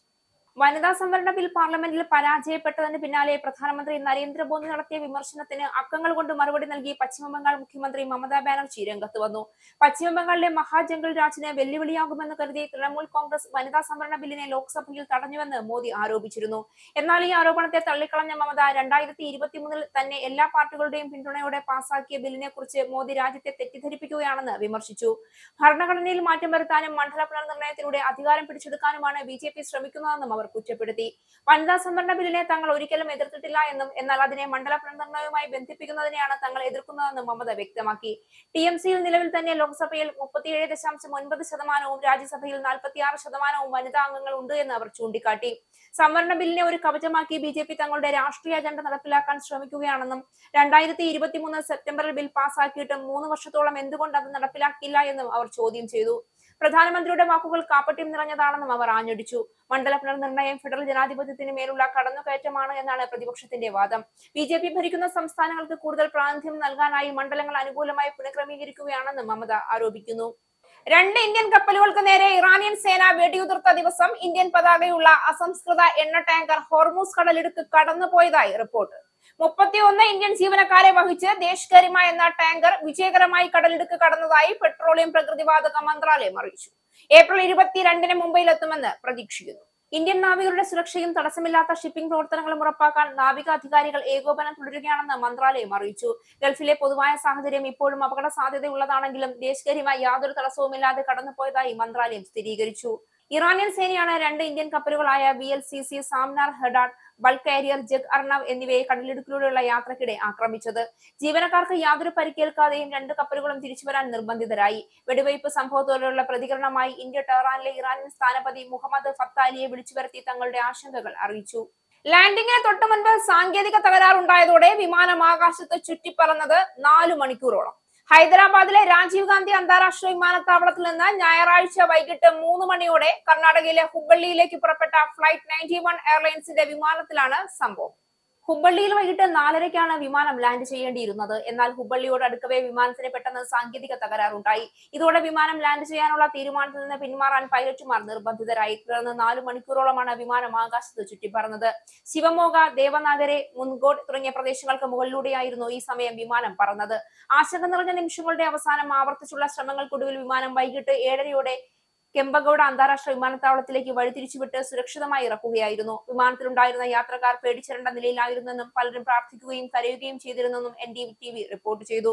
വനിതാ സംവരണ ബിൽ പാർലമെന്റിൽ പരാജയപ്പെട്ടതിന് പിന്നാലെ പ്രധാനമന്ത്രി നരേന്ദ്രമോദി നടത്തിയ വിമർശനത്തിന് അക്കങ്ങൾ കൊണ്ട് മറുപടി നൽകി പശ്ചിമ ബംഗാൾ മുഖ്യമന്ത്രി മമതാ ബാനർജി രംഗത്ത് വന്നു. പശ്ചിമ ബംഗാളിലെ മഹാജംഗൽ രാജിന് വെല്ലുവിളിയാകുമെന്ന് കരുതി തൃണമൂൽ കോൺഗ്രസ് വനിതാ സംവരണ ബില്ലിനെ ലോക്സഭയിൽ തടഞ്ഞുവെന്ന് മോദി ആരോപിച്ചിരുന്നു. എന്നാൽ ഈ ആരോപണത്തെ തള്ളിക്കളഞ്ഞ മമത 2023 തന്നെ എല്ലാ പാർട്ടികളുടെയും പിന്തുണയോടെ പാസാക്കിയ ബില്ലിനെ കുറിച്ച് മോദി രാജ്യത്തെ തെറ്റിദ്ധരിപ്പിക്കുകയാണെന്ന് വിമർശിച്ചു. ഭരണഘടനയിൽ മാറ്റം വരുത്താനും മണ്ഡല പുനർനിർണയത്തിലൂടെ അധികാരം പിടിച്ചെടുക്കാനുമാണ് BJP ശ്രമിക്കുന്നതെന്നും അവർ കുറ്റപ്പെടുത്തി. വനിതാ സംവരണ ബില്ലിനെ തങ്ങൾ ഒരിക്കലും എതിർത്തിട്ടില്ല എന്നും എന്നാൽ അതിനെ മണ്ഡല പുനർനിർണയവുമായി ബന്ധിപ്പിക്കുന്നതിനെയാണ് തങ്ങൾ എതിർക്കുന്നതെന്നും മമത വ്യക്തമാക്കി. TMCയിൽ നിലവിൽ തന്നെ ലോക്സഭയിൽ 37.9%, രാജ്യസഭയിൽ 46% വനിതാ അംഗങ്ങൾ ഉണ്ട് എന്ന് അവർ ചൂണ്ടിക്കാട്ടി. സംവരണ ബില്ലിനെ ഒരു കവചമാക്കി BJP തങ്ങളുടെ രാഷ്ട്രീയ അജണ്ട നടപ്പിലാക്കാൻ ശ്രമിക്കുകയാണെന്നും 2023 സെപ്റ്റംബറിൽ ബിൽ പാസാക്കിയിട്ടും 3 വർഷത്തോളം എന്തുകൊണ്ട് അത് നടപ്പിലാക്കിയില്ല എന്നും അവർ ചോദ്യം ചെയ്തു. പ്രധാനമന്ത്രിയുടെ വാക്കുകൾ കാപ്പട്യം നിറഞ്ഞതാണെന്നും അവർ ആഞ്ഞടിച്ചു. മണ്ഡല പുനർനിർണയം ഫെഡറൽ ജനാധിപത്യത്തിന് മേലുള്ള കടന്നുകയറ്റമാണ് എന്നാണ് പ്രതിപക്ഷത്തിന്റെ വാദം. BJP ഭരിക്കുന്ന സംസ്ഥാനങ്ങൾക്ക് കൂടുതൽ പ്രാതിനിധ്യം നൽകാനായി മണ്ഡലങ്ങൾ അനുകൂലമായി പുനഃക്രമീകരിക്കുകയാണെന്നും മമത ആരോപിക്കുന്നു. 2 ഇന്ത്യൻ കപ്പലുകൾക്ക് നേരെ ഇറാനിയൻ സേന വെടിയുതിർത്ത ദിവസം ഇന്ത്യൻ പതാകയുള്ള അസംസ്കൃത എണ്ണ ടാങ്കർ ഹോർമൂസ് കടലിടുക്ക് കടന്നുപോയതായി റിപ്പോർട്ട്. 31 ഇന്ത്യൻ ജീവനക്കാരെ വഹിച്ച് ദേശ്-ഗരിമ എന്ന ടാങ്കർ വിജയകരമായി കടലിടുക്ക് കടന്നതായി പെട്രോളിയം പ്രകൃതിവാതക മന്ത്രാലയം അറിയിച്ചു. ഏപ്രിൽ 22-ന് മുംബൈയിലെത്തുമെന്ന് പ്രതീക്ഷിക്കുന്നു. ഇന്ത്യൻ നാവികരുടെ സുരക്ഷയും തടസ്സമില്ലാത്ത ഷിപ്പിംഗ് പ്രവർത്തനങ്ങളും ഉറപ്പാക്കാൻ നാവിക അധികാരികൾ ഏകോപനം തുടരുകയാണെന്ന് മന്ത്രാലയം അറിയിച്ചു. ഗൾഫിലെ പൊതുവായ സാഹചര്യം ഇപ്പോഴും അപകട സാധ്യതയുള്ളതാണെങ്കിലും ദേശ്-ഗരിമ യാതൊരു തടസ്സവുമില്ലാതെ കടന്നുപോയതായി മന്ത്രാലയം സ്ഥിരീകരിച്ചു. ഇറാനിയൻ സേനയാണ് 2 ഇന്ത്യൻ കപ്പലുകളായ VLCC സാംനാർ ഹെഡാഡ്, ബൾക്ക് കാരിയർ ജഗ് അർണവ് എന്നിവയെ കടലിടുക്കിലൂടെയുള്ള യാത്രക്കിടെ ആക്രമിച്ചത്. ജീവനക്കാർക്ക് യാതൊരു പരിക്കേൽക്കാതെയും 2 കപ്പലുകളും തിരിച്ചുവരാൻ നിർബന്ധിതരായി. വെടിവയ്പ് സംഭവത്തോടുള്ള പ്രതികരണമായി ഇന്ത്യ ടെഹ്റാനിലെ ഇറാനിയൻ സ്ഥാനപതി മുഹമ്മദ് ഫത്താലിയെ വിളിച്ചു വരുത്തി തങ്ങളുടെ ആശങ്കകൾ അറിയിച്ചു. ലാൻഡിങ്ങിന് തൊട്ടു മുൻപ് സാങ്കേതിക തകരാറുണ്ടായതോടെ വിമാനം ആകാശത്ത് ചുറ്റിപ്പറന്നത് 4 മണിക്കൂറോളം. ഹൈദരാബാദിലെ രാജീവ് ഗാന്ധി അന്താരാഷ്ട്ര വിമാനത്താവളത്തിൽ നിന്ന് ഞായറാഴ്ച വൈകിട്ട് 3 മണിയോടെ കർണാടകയിലെ ഹുബ്ബള്ളിയിലേക്ക് പുറപ്പെട്ട ഫ്ലൈറ്റ് 91 എയർലൈൻസിന്റെ വിമാനത്തിലാണ് സംഭവം. ഹുബ്ബള്ളിയിൽ വൈകിട്ട് 4:30-ക്കാണ് വിമാനം ലാൻഡ് ചെയ്യേണ്ടിയിരുന്നത്. എന്നാൽ ഹുബ്ബള്ളിയോട് അടുക്കവേ വിമാനത്തിന് പെട്ടെന്ന് സാങ്കേതിക തകരാറുണ്ടായി. ഇതോടെ വിമാനം ലാൻഡ് ചെയ്യാനുള്ള തീരുമാനത്തിൽ നിന്ന് പിന്മാറാൻ പൈലറ്റുമാർ നിർബന്ധിതരായി. തുടർന്ന് 4 മണിക്കൂറോളമാണ് വിമാനം ആകാശത്ത് ചുറ്റിപ്പറന്നത്. ശിവമോഗ, ദേവനാഗരെ, മുൻഗോഡ് തുടങ്ങിയ പ്രദേശങ്ങൾക്ക് മുകളിലൂടെയായിരുന്നു ഈ സമയം വിമാനം പറന്നത്. ആശങ്ക നിറഞ്ഞ നിമിഷങ്ങളുടെ അവസാനം ആവർത്തിച്ചുള്ള ശ്രമങ്ങൾക്കൊടുവിൽ വിമാനം വൈകിട്ട് 7:30-യോടെ കെമ്പഗൌഡ അന്താരാഷ്ട്ര വിമാനത്താവളത്തിലേക്ക് വഴിതിരിച്ചുവിട്ട് സുരക്ഷിതമായി ഇറക്കുകയായിരുന്നു. വിമാനത്തിലുണ്ടായിരുന്ന യാത്രക്കാർ പേടിച്ചിരണ്ട നിലയിലായിരുന്നെന്നും പലരും പ്രാർത്ഥിക്കുകയും കരയുകയും ചെയ്തിരുന്നെന്നും NDTV റിപ്പോർട്ട് ചെയ്തു.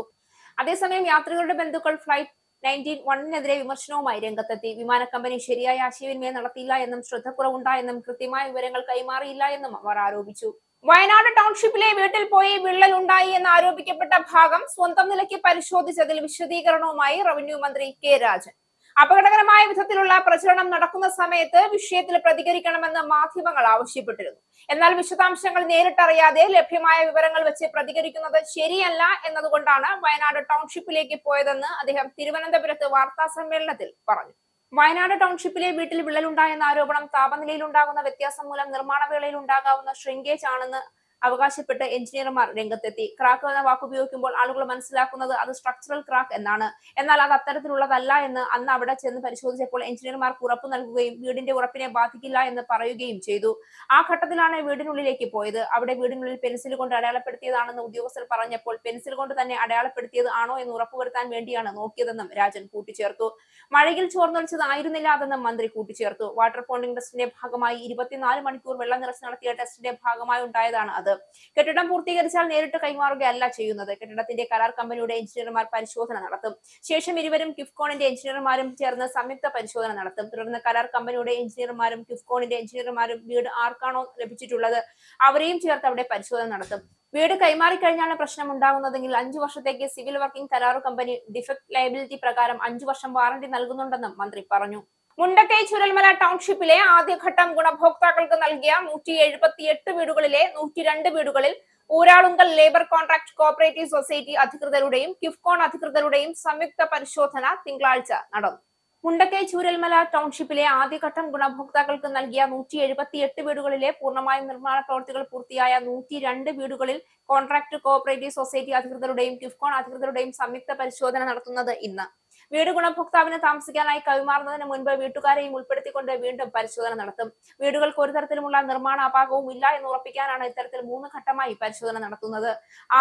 അതേസമയം യാത്രികരുടെ ബന്ധുക്കൾ ഫ്ലൈറ്റ് 91-നെതിരെ വിമർശനവുമായി രംഗത്തെത്തി. വിമാന കമ്പനി ശരിയായ ആശയവിനിമയം നടത്തിയില്ല എന്നും ശ്രദ്ധക്കുറവുണ്ടായെന്നും കൃത്യമായ വിവരങ്ങൾ കൈമാറിയില്ല എന്നും അവർ ആരോപിച്ചു. വയനാട് ടൗൺഷിപ്പിലെ വീട്ടിൽ പോയി വിള്ളൽ ഉണ്ടായി എന്ന് ആരോപിക്കപ്പെട്ട ഭാഗം സ്വന്തം നിലയ്ക്ക് പരിശോധിച്ചതിൽ വിശദീകരണവുമായി റവന്യൂ മന്ത്രി K. രാജൻ. അപകടകരമായ വിധത്തിലുള്ള പ്രചരണം നടക്കുന്ന സമയത്ത് വിഷയത്തിൽ പ്രതികരിക്കണമെന്ന് മാധ്യമങ്ങൾ ആവശ്യപ്പെട്ടിരുന്നു. എന്നാൽ വിശദാംശങ്ങൾ നേരിട്ടറിയാതെ ലഭ്യമായ വിവരങ്ങൾ വെച്ച് പ്രതികരിക്കുന്നത് ശരിയല്ല എന്നതുകൊണ്ടാണ് വയനാട് ടൗൺഷിപ്പിലേക്ക് പോയതെന്ന് അദ്ദേഹം തിരുവനന്തപുരത്ത് വാർത്താ സമ്മേളനത്തിൽ പറഞ്ഞു. വയനാട് ടൗൺഷിപ്പിലെ വീട്ടിൽ വിള്ളലുണ്ടായെന്ന ആരോപണം താപനിലയിൽ ഉണ്ടാകുന്ന വ്യത്യാസം മൂലം നിർമ്മാണ വേളയിൽ ഉണ്ടാകാവുന്ന ഷ്രിങ്കേജ് ആണെന്ന് അവകാശപ്പെട്ട് എഞ്ചിനീയർമാർ രംഗത്തെത്തി. ക്രാക്ക് എന്ന വാക്ക് ഉപയോഗിക്കുമ്പോൾ ആളുകൾ മനസ്സിലാക്കുന്നത് അത് സ്ട്രക്ചറൽ ക്രാക്ക് എന്നാണ്. എന്നാൽ അത് അത്തരത്തിലുള്ളതല്ല എന്ന് അന്ന് അവിടെ ചെന്ന് പരിശോധിച്ചപ്പോൾ എഞ്ചിനീയർമാർക്ക് ഉറപ്പ് നൽകുകയും വീടിന്റെ ഉറപ്പിനെ ബാധിക്കില്ല എന്ന് പറയുകയും ചെയ്തു. ആ ഘട്ടത്തിലാണ് വീടിനുള്ളിലേക്ക് പോയത്. അവിടെ വീടിനുള്ളിൽ പെൻസിൽ കൊണ്ട് അടയാളപ്പെടുത്തിയതാണെന്ന് ഉദ്യോഗസ്ഥർ പറഞ്ഞപ്പോൾ പെൻസിൽ കൊണ്ട് തന്നെ അടയാളപ്പെടുത്തിയത് ആണോ എന്ന് ഉറപ്പുവരുത്താൻ വേണ്ടിയാണ് നോക്കിയതെന്നും രാജൻ കൂട്ടിച്ചേർത്തു. മഴയിൽ ചോർന്നൊലിച്ചതായിരുന്നില്ല അതെന്നും മന്ത്രി കൂട്ടിച്ചേർത്തു. വാട്ടർ പോണ്ടിംഗ് ടെസ്റ്റിന്റെ ഭാഗമായി 24 മണിക്കൂർ വെള്ളം നിറച്ച് നടത്തിയ ടെസ്റ്റിന്റെ ഭാഗമായി ഉണ്ടായതാണ് അത്. നടത്തുന്നത്. കെട്ടിടം പൂർത്തീകരിച്ചാൽ നേരിട്ട് കൈമാറുകയല്ല ചെയ്യുന്നത്. കെട്ടിടത്തിന്റെ കരാർ കമ്പനിയുടെ എഞ്ചിനീയർമാർ പരിശോധന നടത്തും. ശേഷം ഇരുവരും കിഫ്കോണിന്റെ എഞ്ചിനീയർമാരും ചേർന്ന് സംയുക്ത പരിശോധന നടത്തും. തുടർന്ന് കരാർ കമ്പനിയുടെ എഞ്ചിനീയർമാരും കിഫ്കോണിന്റെ എഞ്ചിനീയർമാരും വീട് ആർക്കാണോ ലഭിച്ചിട്ടുള്ളത് അവരെയും ചേർത്ത് അവിടെ പരിശോധന നടത്തും. വീട് കൈമാറിക്കഴിഞ്ഞാണ് പ്രശ്നം ഉണ്ടാകുന്നതെങ്കിൽ 5 വർഷത്തേക്ക് സിവിൽ വർക്കിംഗ് കരാറു കമ്പനി ഡിഫക്ട് ലയബിലിറ്റി പ്രകാരം 5 വർഷം വാറന്റി നൽകുന്നുണ്ടെന്നും മന്ത്രി പറഞ്ഞു. മുണ്ടക്കൈ ചുരൽമല ടൗൺഷിപ്പിലെ ആദ്യഘട്ടം ഗുണഭോക്താക്കൾക്ക് നൽകിയ 178 വീടുകളിലെ 102 വീടുകളിൽ Uralungal labour contract cooperative society അധികൃതരുടെയും കിഫ്കോൺ അധികൃതരുടെയും സംയുക്ത പരിശോധന തിങ്കളാഴ്ച നടന്നു. മുണ്ടക്കൈ ചൂരൽമല ടൗൺഷിപ്പിലെ ആദ്യഘട്ടം ഗുണഭോക്താക്കൾക്ക് നൽകിയ 178 വീടുകളിലെ പൂർണ്ണമായും നിർമ്മാണ പ്രവൃത്തികൾ പൂർത്തിയായ 102 വീടുകളിൽ കോൺട്രാക്ട് കോഓപ്പറേറ്റീവ് സൊസൈറ്റി അധികൃതരുടെയും കിഫ്കോൺ അധികൃതരുടെയും സംയുക്ത പരിശോധന നടത്തുന്നത് ഇന്ന്. വീട് ഗുണഭോക്താവിന് താമസിക്കാനായി കൈമാറുന്നതിന് മുൻപ് വീട്ടുകാരെയും ഉൾപ്പെടുത്തിക്കൊണ്ട് വീണ്ടും പരിശോധന നടത്തും. വീടുകൾക്ക് ഒരു തരത്തിലുമുള്ള നിർമ്മാണ അപാകവും ഇല്ല എന്ന് ഉറപ്പിക്കാനാണ് ഇത്തരത്തിൽ 3 ഘട്ടമായി പരിശോധന നടത്തുന്നത്.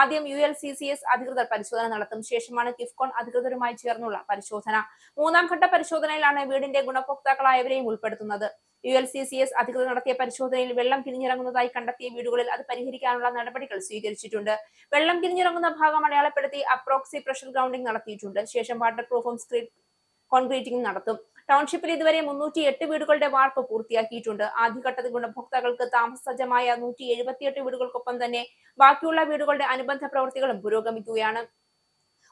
ആദ്യം ULCCS അധികൃതർ പരിശോധന നടത്തും. ശേഷമാണ് കിഫ്കോൺ അധികൃതരുമായി ചേർന്നുള്ള പരിശോധന. 3ാം ഘട്ട പരിശോധനയിലാണ് വീടിന്റെ ഗുണഭോക്താക്കളായവരെയും ഉൾപ്പെടുത്തുന്നത്. ULCCS അധികൃതർ നടത്തിയ പരിശോധനയിൽ വെള്ളം കിഴിഞ്ഞിറങ്ങുന്നതായി കണ്ടെത്തിയ വീടുകളിൽ അത് പരിഹരിക്കാനുള്ള നടപടികൾ സ്വീകരിച്ചിട്ടുണ്ട്. വെള്ളം കിഴിഞ്ഞിറങ്ങുന്ന ഭാഗം അടയാളപ്പെടുത്തി അപ്രോക്സി പ്രഷർ ഗ്രൗണ്ടിംഗ് നടത്തിയിട്ടുണ്ട്. ശേഷം വാട്ടർ പ്രൂഫും കോൺക്രീറ്റിംഗ് നടത്തും. ടൗൺഷിപ്പിൽ ഇതുവരെ 308 വീടുകളുടെ വാർപ്പ് പൂർത്തിയാക്കിയിട്ടുണ്ട്. ആദ്യഘട്ടത്തിൽ ഗുണഭോക്താക്കൾക്ക് താമസസജ്ജമായ 178 വീടുകൾക്കൊപ്പം തന്നെ ബാക്കിയുള്ള വീടുകളുടെ അനുബന്ധ പ്രവൃത്തികളും പുരോഗമിക്കുകയാണ്.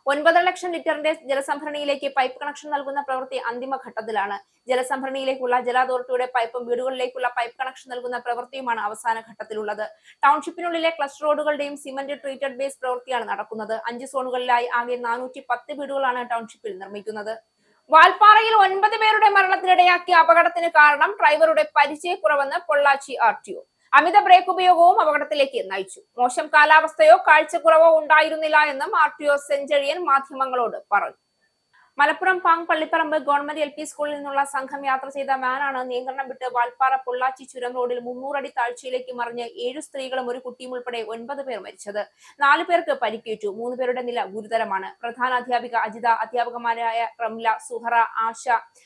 9 ലക്ഷം ലിറ്ററിന്റെ ജലസംഭരണിയിലേക്ക് പൈപ്പ് കണക്ഷൻ നൽകുന്ന പ്രവൃത്തി അന്തിമഘട്ടത്തിലാണ്. ജലസംഭരണിയിലേക്കുള്ള ജല അതോറിറ്റിയുടെ പൈപ്പും വീടുകളിലേക്കുള്ള പൈപ്പ് കണക്ഷൻ നൽകുന്ന പ്രവൃത്തിയുമാണ് അവസാന ഘട്ടത്തിലുള്ളത്. ടൗൺഷിപ്പിനുള്ളിലെ ക്ലസ്റ്റർ റോഡുകളുടെയും സിമന്റ് ട്രീറ്റഡ് ബേസ് പ്രവൃത്തിയാണ് നടക്കുന്നത്. 5 സോണുകളിലായി ആകെ 410 വീടുകളാണ് ടൗൺഷിപ്പിൽ നിർമ്മിക്കുന്നത്. വാൽപ്പാറയിൽ 9 പേരുടെ മരണത്തിനിടയാക്കിയ അപകടത്തിന് കാരണം ഡ്രൈവറുടെ പരിചയക്കുറവെന്ന് പൊള്ളാച്ചി RTO. അമിത ബ്രേക്ക് ഉപയോഗവും അപകടത്തിലേക്ക് നയിച്ചു. മോശം കാലാവസ്ഥയോ കാഴ്ചക്കുറവോ ഉണ്ടായിരുന്നില്ല എന്നും RTO സെഞ്ചറിയൻ മാധ്യമങ്ങളോട് പറഞ്ഞു. മലപ്പുറം പാങ് പള്ളിപ്പറമ്പ് ഗവൺമെന്റ് LP സ്കൂളിൽ നിന്നുള്ള സംഘം യാത്ര ചെയ്ത വാനാണ് നിയന്ത്രണം വിട്ട് വാൽപ്പാറ പൊള്ളാച്ചി ചുരം റോഡിൽ 300 അടി താഴ്ചയിലേക്ക് മറിഞ്ഞ് 7 സ്ത്രീകളും ഒരു കുട്ടിയും ഉൾപ്പെടെ 9 പേർ മരിച്ചത്. 4 പേർക്ക് പരിക്കേറ്റു. 3 പേരുടെ നില ഗുരുതരമാണ്. പ്രധാന അധ്യാപിക അജിത, അധ്യാപകമാരായ റംല, സുഹറ, ആശ,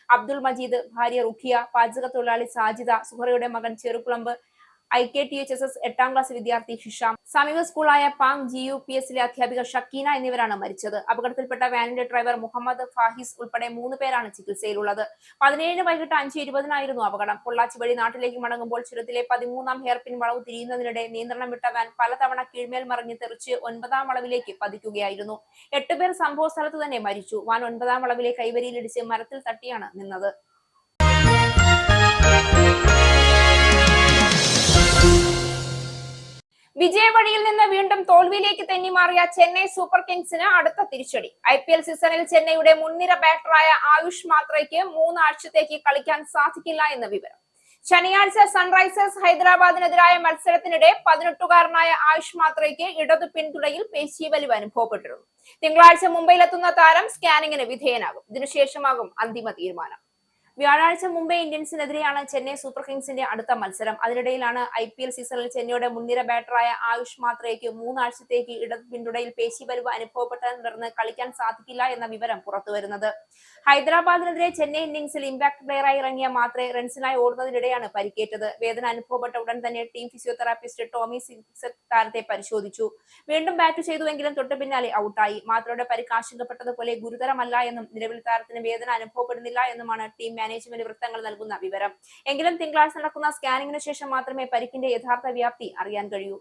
അബ്ദുൾ മജീദ്, ഭാര്യ റുഖിയ, പാചക തൊഴിലാളി സാജിദ, സുഹറയുടെ മകൻ ചെറുകുളമ്പ്, IKTHSS 8ാം ക്ലാസ് വിദ്യാർത്ഥി ഹിഷാം, സമീപ സ്കൂളായ പാങ് GUPSലെ അധ്യാപിക ഷക്കീന എന്നിവരാണ് മരിച്ചത്. അപകടത്തിൽപ്പെട്ട വാനിന്റെ ഡ്രൈവർ മുഹമ്മദ് ഫാഹിസ് ഉൾപ്പെടെ 3 പേരാണ് ചികിത്സയിലുള്ളത്. 17 വൈകിട്ട് 5:20 അപകടം. പൊള്ളാച്ചി വഴി നാട്ടിലേക്ക് മടങ്ങുമ്പോൾ ചുരത്തിലെ 13ാം ഹെയർപിൻ വളവ് തിരിയുന്നതിനിടെ നിയന്ത്രണം വിട്ട വാൻ പലതവണ കീഴ്മേൽ മറിഞ്ഞ് തെറിച്ച് 9ാം വളവിലേക്ക് പതിക്കുകയായിരുന്നു. 8 പേർ സംഭവ സ്ഥലത്ത് തന്നെ മരിച്ചു. വാൻ 9ാം വളവിലെ കൈവരിയിലിടിച്ച് മരത്തിൽ തട്ടിയാണ് നിന്നത്. വിജയവഴിയിൽ നിന്ന് വീണ്ടും തോൽവിയിലേക്ക് തെന്നിമാറിയ ചെന്നൈ സൂപ്പർ കിങ്സിന് അടുത്ത തിരിച്ചടി. IPL സീസണിൽ ചെന്നൈയുടെ മുൻനിര ബാറ്ററായ ആയുഷ് മാത്രയ്ക്ക് 3 ആഴ്ചത്തേക്ക് കളിക്കാൻ സാധിക്കില്ല എന്ന വിവരം. ശനിയാഴ്ച സൺറൈസേഴ്സ് ഹൈദരാബാദിനെതിരായ മത്സരത്തിനിടെ 18-കാരനായ ആയുഷ് മാത്രയ്ക്ക് ഇടതു പിന്തുണയിൽ പേശീവലിവ് അനുഭവപ്പെട്ടിരുന്നു. തിങ്കളാഴ്ച മുംബൈയിലെത്തുന്ന താരം സ്കാനിങ്ങിന് വിധേയനാകും. ഇതിനുശേഷമാകും അന്തിമ തീരുമാനം. വ്യാഴാഴ്ച മുംബൈ ഇന്ത്യൻസിനെതിരെയാണ് ചെന്നൈ സൂപ്പർ കിങ്സിന്റെ അടുത്ത മത്സരം. അതിനിടയിലാണ് IPL സീസണിൽ ചെന്നൈയുടെ മുൻനിര ബാറ്ററായ ആയുഷ് മാത്രയ്ക്ക് 3 ആഴ്ചത്തേക്ക് ഇടത് പിന്തുണയിൽ പേശീവലിവ് അനുഭവപ്പെട്ടതിനെ തുടർന്ന് കളിക്കാൻ സാധിക്കില്ല എന്ന വിവരം പുറത്തുവരുന്നത്. ഹൈദരാബാദിനെതിരെ ചെന്നൈ ഇന്നിംഗ്സിൽ ഇമ്പാക്ട് പ്ലെയറായി ഇറങ്ങിയ മാത്രേ റൺസിനായി ഓടുന്നതിനിടെയാണ് പരിക്കേറ്റത്. വേദന അനുഭവപ്പെട്ട ഉടൻ തന്നെ ടീം ഫിസിയോതെറാപ്പിസ്റ്റ് ടോമി സിക്സക് താരത്തെ പരിശോധിച്ചു. വീണ്ടും ബാറ്റ് ചെയ്തുവെങ്കിലും തൊട്ടു പിന്നാലെ ഔട്ടായി. മാത്രയുടെ പരിക്ക് ആശങ്കപ്പെട്ടതുപോലെ ഗുരുതരമല്ല എന്നും നിലവിൽ താരത്തിന് വേദന അനുഭവപ്പെടുന്നില്ല എന്നുമാണ് ടീം മാനേജ്മെന്റ് വൃത്തങ്ങൾ നൽകുന്ന വിവരം. എങ്കിലും തിങ്കളാഴ്ച നടക്കുന്ന സ്കാനിങ്ങിന് ശേഷം മാത്രമേ പരിക്കിന്റെ യഥാർത്ഥ വ്യാപ്തി അറിയാൻ കഴിയൂ.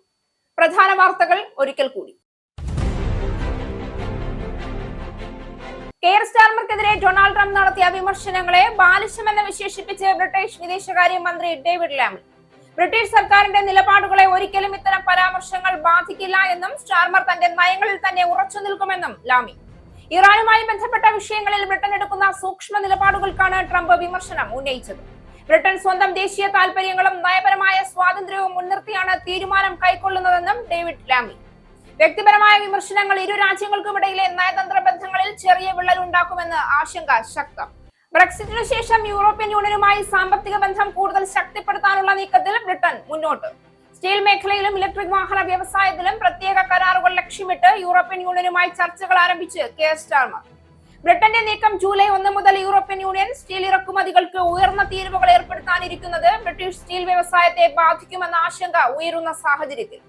പ്രധാന വാർത്തകൾ ഒരിക്കൽ കൂടി. കെയർ സ്റ്റാർമർക്കെതിരെ ഡൊണാൾഡ് ട്രംപ് നടത്തിയ വിമർശനങ്ങളെ ബാലിശമെന്ന് വിശേഷിപ്പിച്ച് ബ്രിട്ടീഷ് വിദേശകാര്യമന്ത്രി ഡേവിഡ് ലാമി. ബ്രിട്ടീഷ് സർക്കാരിന്റെ നിലപാടുകളെ ഒരിക്കലും ഇത്തരം പരാമർശങ്ങൾ ബാധിക്കില്ല എന്നും സ്റ്റാർമർ തന്റെ നയങ്ങളിൽ തന്നെ ഉറച്ചു നിൽക്കുമെന്നും ലാമി. ഇറാനുമായി ബന്ധപ്പെട്ട വിഷയങ്ങളിൽ ബ്രിട്ടൻ എടുക്കുന്ന സൂക്ഷ്മ നിലപാടുകൾക്കാണ് ട്രംപ് വിമർശനം ഉന്നയിച്ചത്. ബ്രിട്ടൻ സ്വന്തം ദേശീയ താൽപര്യങ്ങളും നയപരമായ സ്വാതന്ത്ര്യവും മുൻനിർത്തിയാണ് തീരുമാനം കൈക്കൊള്ളുന്നതെന്നും ഡേവിഡ് ലാമി. വ്യക്തിപരമായ വിമർശനങ്ങൾ ഇരു രാജ്യങ്ങൾക്കുമിടയിലെ നയതന്ത്ര ബന്ധങ്ങളിൽ ചെറിയ വിള്ളലുണ്ടാക്കുമെന്ന് ആശങ്ക ശക്തം. ബ്രെക്സിറ്റിനു ശേഷം യൂറോപ്യൻ യൂണിയനുമായി സാമ്പത്തിക ബന്ധം കൂടുതൽ ശക്തിപ്പെടുത്താനുള്ള നീക്കത്തിൽ ബ്രിട്ടൻ മുന്നോട്ട്. സ്റ്റീൽ മേഖലയിലും ഇലക്ട്രിക് വാഹന വ്യവസായത്തിലും പ്രത്യേക കരാറുകൾ ലക്ഷ്യമിട്ട് യൂറോപ്യൻ യൂണിയനുമായി ചർച്ചകൾ ആരംഭിച്ച് കെയർ സ്റ്റാർമർ. ബ്രിട്ടന്റെ നീക്കം ജൂലൈ 1 മുതൽ യൂറോപ്യൻ യൂണിയൻ സ്റ്റീൽ ഇറക്കുമതികൾക്ക് ഉയർന്ന തീരുവകൾ ഏർപ്പെടുത്താനിരിക്കുന്നത് ബ്രിട്ടീഷ് സ്റ്റീൽ വ്യവസായത്തെ ബാധിക്കുമെന്ന ആശങ്ക ഉയരുന്ന സാഹചര്യത്തിൽ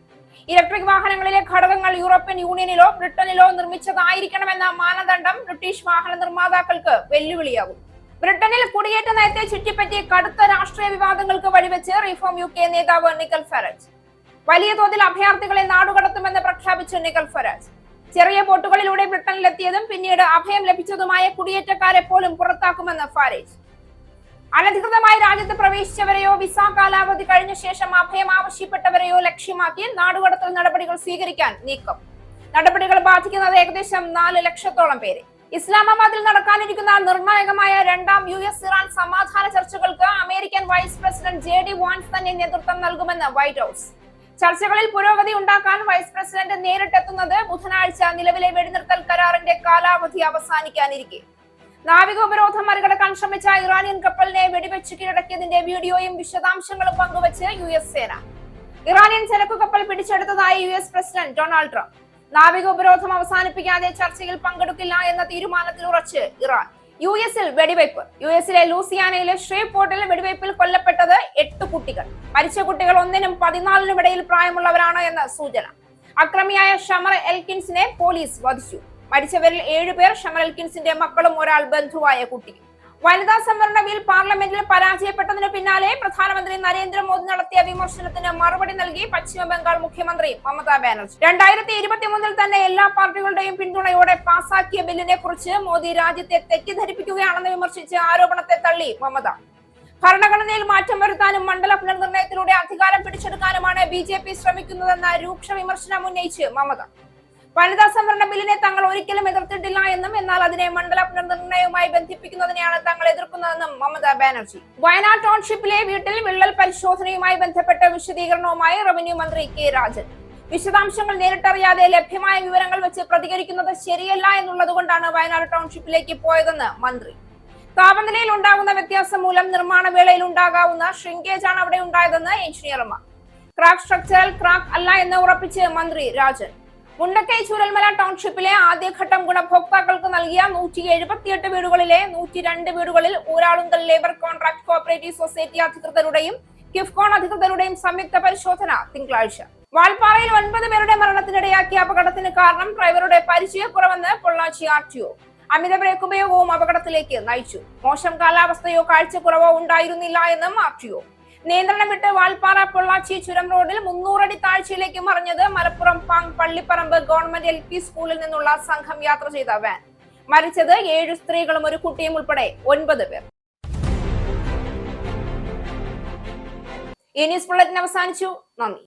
ഇലക്ട്രിക് വാഹനങ്ങളിലെ ഘടകങ്ങൾ യൂറോപ്യൻ യൂണിയനിലോ ബ്രിട്ടനിലോ നിർമ്മിച്ചതായിരിക്കണമെന്ന മാനദണ്ഡം ബ്രിട്ടീഷ് വാഹന നിർമ്മാതാക്കൾക്ക് വെല്ലുവിളിയാകും. ബ്രിട്ടനിൽ കുടിയേറ്റ നയത്തെ ചുറ്റിപ്പറ്റി കടുത്ത രാഷ്ട്രീയ വിവാദങ്ങൾക്ക് വഴിവെച്ച് റിഫോം UK നേതാവ് നിക്കൽ ഫറാജ് വലിയ തോതിൽ അഭയാർത്ഥികളെ നാടുകടത്തുമെന്ന് പ്രഖ്യാപിച്ച നിക്കൽ ഫറാജ് ചെറിയ ബോട്ടുകളിലൂടെ ബ്രിട്ടനിലെത്തിയതും പിന്നീട് അഭയം ലഭിച്ചതുമായ കുടിയേറ്റക്കാരെ പോലും പുറത്താക്കുമെന്ന് ഫാരേജ്. അനധികൃതമായി രാജ്യത്ത് പ്രവേശിച്ചവരെയോ വിസ കാലാവധി കഴിഞ്ഞ ശേഷം അഭയം ആവശ്യപ്പെട്ടവരെയോ ലക്ഷ്യമാക്കി നാടുകടത്തൽ നടപടികൾ സ്വീകരിക്കാൻ നീക്കം. നടപടികൾ ബാധിക്കുന്നത് ഏകദേശം 4 ലക്ഷത്തോളം പേരെ. ഇസ്ലാമാബാദിൽ നടക്കാനിരിക്കുന്ന നിർണായകമായ രണ്ടാം US-ഇറാൻ സമാധാന ചർച്ചകൾക്ക് American vice president JD Vance തന്നെ നേതൃത്വം നൽകുമെന്ന് വൈറ്റ് ഹൌസ്. ചർച്ചകളിൽ പുരോഗതി ഉണ്ടാക്കാൻ വൈസ് പ്രസിഡന്റ് നേരിട്ടെത്തുന്നത് ബുധനാഴ്ച നിലവിലെ വെടിനിർത്തൽ കരാറിന്റെ കാലാവധി അവസാനിക്കാനിരിക്കെ. നാവിക ഉപരോധം മറികടക്കാൻ ശ്രമിച്ച ഇറാനിയൻ കപ്പലിനെ വെടിവെച്ച് കീഴടക്കിയതിന്റെ വീഡിയോയും വിശദാംശങ്ങളും പങ്കുവച്ച് US സേന. ഇറാനിയൻ ചരക്കു കപ്പൽ പിടിച്ചെടുത്തതായി US പ്രസിഡന്റ് ഡൊണാൾഡ് ട്രംപ്. നാവിക ഉപരോധം അവസാനിപ്പിക്കാതെ ചർച്ചയിൽ പങ്കെടുക്കില്ല എന്ന തീരുമാനത്തിൽ ഉറച്ച് ഇറാൻ. US-ൽ വെടിവയ്പ്. US-ലെ ലൂസിയാനയിലെ ഷ്രീപോർട്ടിൽ വെടിവയ്പിൽ കൊല്ലപ്പെട്ടത് 8 കുട്ടികൾ. മരിച്ച കുട്ടികൾ 1-നും 14-നും ഇടയിൽ പ്രായമുള്ളവരാണ് എന്ന സൂചന. അക്രമിയായ ഷമർ എൽകിൻസിനെ പോലീസ് വധിച്ചു. മരിച്ചവരിൽ 7 പേർ ഷമർ എൽകിൻസിന്റെ മക്കളും ഒരാൾ ബന്ധുവായ കുട്ടിയും. വനിതാ സംവരണ ബിൽ പാർലമെന്റിൽ പരാജയപ്പെട്ടതിനു പിന്നാലെ പ്രധാനമന്ത്രി നരേന്ദ്രമോദി നടത്തിയ വിമർശനത്തിന് മറുപടി നൽകി പശ്ചിമ ബംഗാൾ മുഖ്യമന്ത്രി മമതാ ബാനർജി. 2023-ൽ തന്നെ എല്ലാ പാർട്ടികളുടെയും പിന്തുണയോടെ പാസാക്കിയ ബില്ലിനെ കുറിച്ച് മോദി രാജ്യത്തെ തെറ്റിദ്ധരിപ്പിക്കുകയാണെന്ന് വിമർശിച്ച് ആരോപണത്തെ തള്ളി മമത. ഭരണഘടനയിൽ മാറ്റം വരുത്താനും മണ്ഡല പുനർനിർണയത്തിലൂടെ അധികാരം പിടിച്ചെടുക്കാനുമാണ് BJP ശ്രമിക്കുന്നതെന്ന രൂക്ഷ വിമർശനം ഉന്നയിച്ച് മമത. വനിതാ സംവരണ ബില്ലിനെ തങ്ങൾ ഒരിക്കലും എതിർത്തിട്ടില്ല എന്നും എന്നാൽ അതിനെ മണ്ഡല പുനർനിർണയവുമായി ബന്ധിപ്പിക്കുന്നതിനെയാണ് തങ്ങൾ എതിർക്കുന്നതെന്നും മമതാ ബാനർജി. വയനാട് ടൗൺഷിപ്പിലെ വീട്ടിൽ വിള്ളൽ പരിശോധനയുമായി ബന്ധപ്പെട്ട വിശദീകരണവുമായി റവന്യൂ മന്ത്രി K രാജൻ. വിശദാംശങ്ങൾ നേരിട്ടറിയാതെ ലഭ്യമായ വിവരങ്ങൾ വെച്ച് പ്രതികരിക്കുന്നത് ശരിയല്ല എന്നുള്ളതുകൊണ്ടാണ് വയനാട് ടൗൺഷിപ്പിലേക്ക് പോയതെന്ന് മന്ത്രി. താപനിലയിൽ ഉണ്ടാകുന്ന വ്യത്യാസം മൂലം നിർമ്മാണ വേളയിൽ ഉണ്ടാകാവുന്ന ഷ്രിങ്കേജ് ആണ് അവിടെ ഉണ്ടായതെന്ന് എഞ്ചിനീയർമാർ. ക്രാക്ക് സ്ട്രക്ചറൽ ക്രാക്ക് അല്ല എന്ന് ഉറപ്പിച്ച് മന്ത്രി രാജൻ. മുണ്ടക്കൈ ചൂരൽമല ടൗൺഷിപ്പിലെ ആദ്യഘട്ടം ഗുണഭോക്താക്കൾക്ക് നൽകിയ 178 വീടുകളിലെ 102 വീടുകളിൽ Uralungal labour contract cooperative society അധികൃതരുടെയും കിഫ്കോൺ അധികൃതരുടെയും സംയുക്ത പരിശോധന തിങ്കളാഴ്ച. വാൽപ്പാറയിൽ 9 പേരുടെ മരണത്തിനിടയാക്കിയ അപകടത്തിന് കാരണം ഡ്രൈവറുടെ പരിചയക്കുറവെന്ന് പൊള്ളാച്ചി RTO. അമിത ബ്രേക്ക് ഉപയോഗവും അപകടത്തിലേക്ക് നയിച്ചു. മോശം കാലാവസ്ഥയോ കാഴ്ചക്കുറവോ ഉണ്ടായിരുന്നില്ല എന്നും RTO. നിയന്ത്രണം വിട്ട് വാൽപ്പാറ പൊള്ളാച്ചി ചുരം റോഡിൽ 300 അടി താഴ്ചയിലേക്ക് മറിഞ്ഞത് മലപ്പുറം പാങ് പള്ളിപ്പറമ്പ് ഗവൺമെന്റ് LP സ്കൂളിൽ നിന്നുള്ള സംഘം യാത്ര ചെയ്ത വാൻ. മരിച്ചത് 7 സ്ത്രീകളും ഒരു കുട്ടിയും ഉൾപ്പെടെ 9 പേർ. ഈ ന്യൂസ് ബുള്ളറ്റിൻ അവസാനിച്ചു. നന്ദി.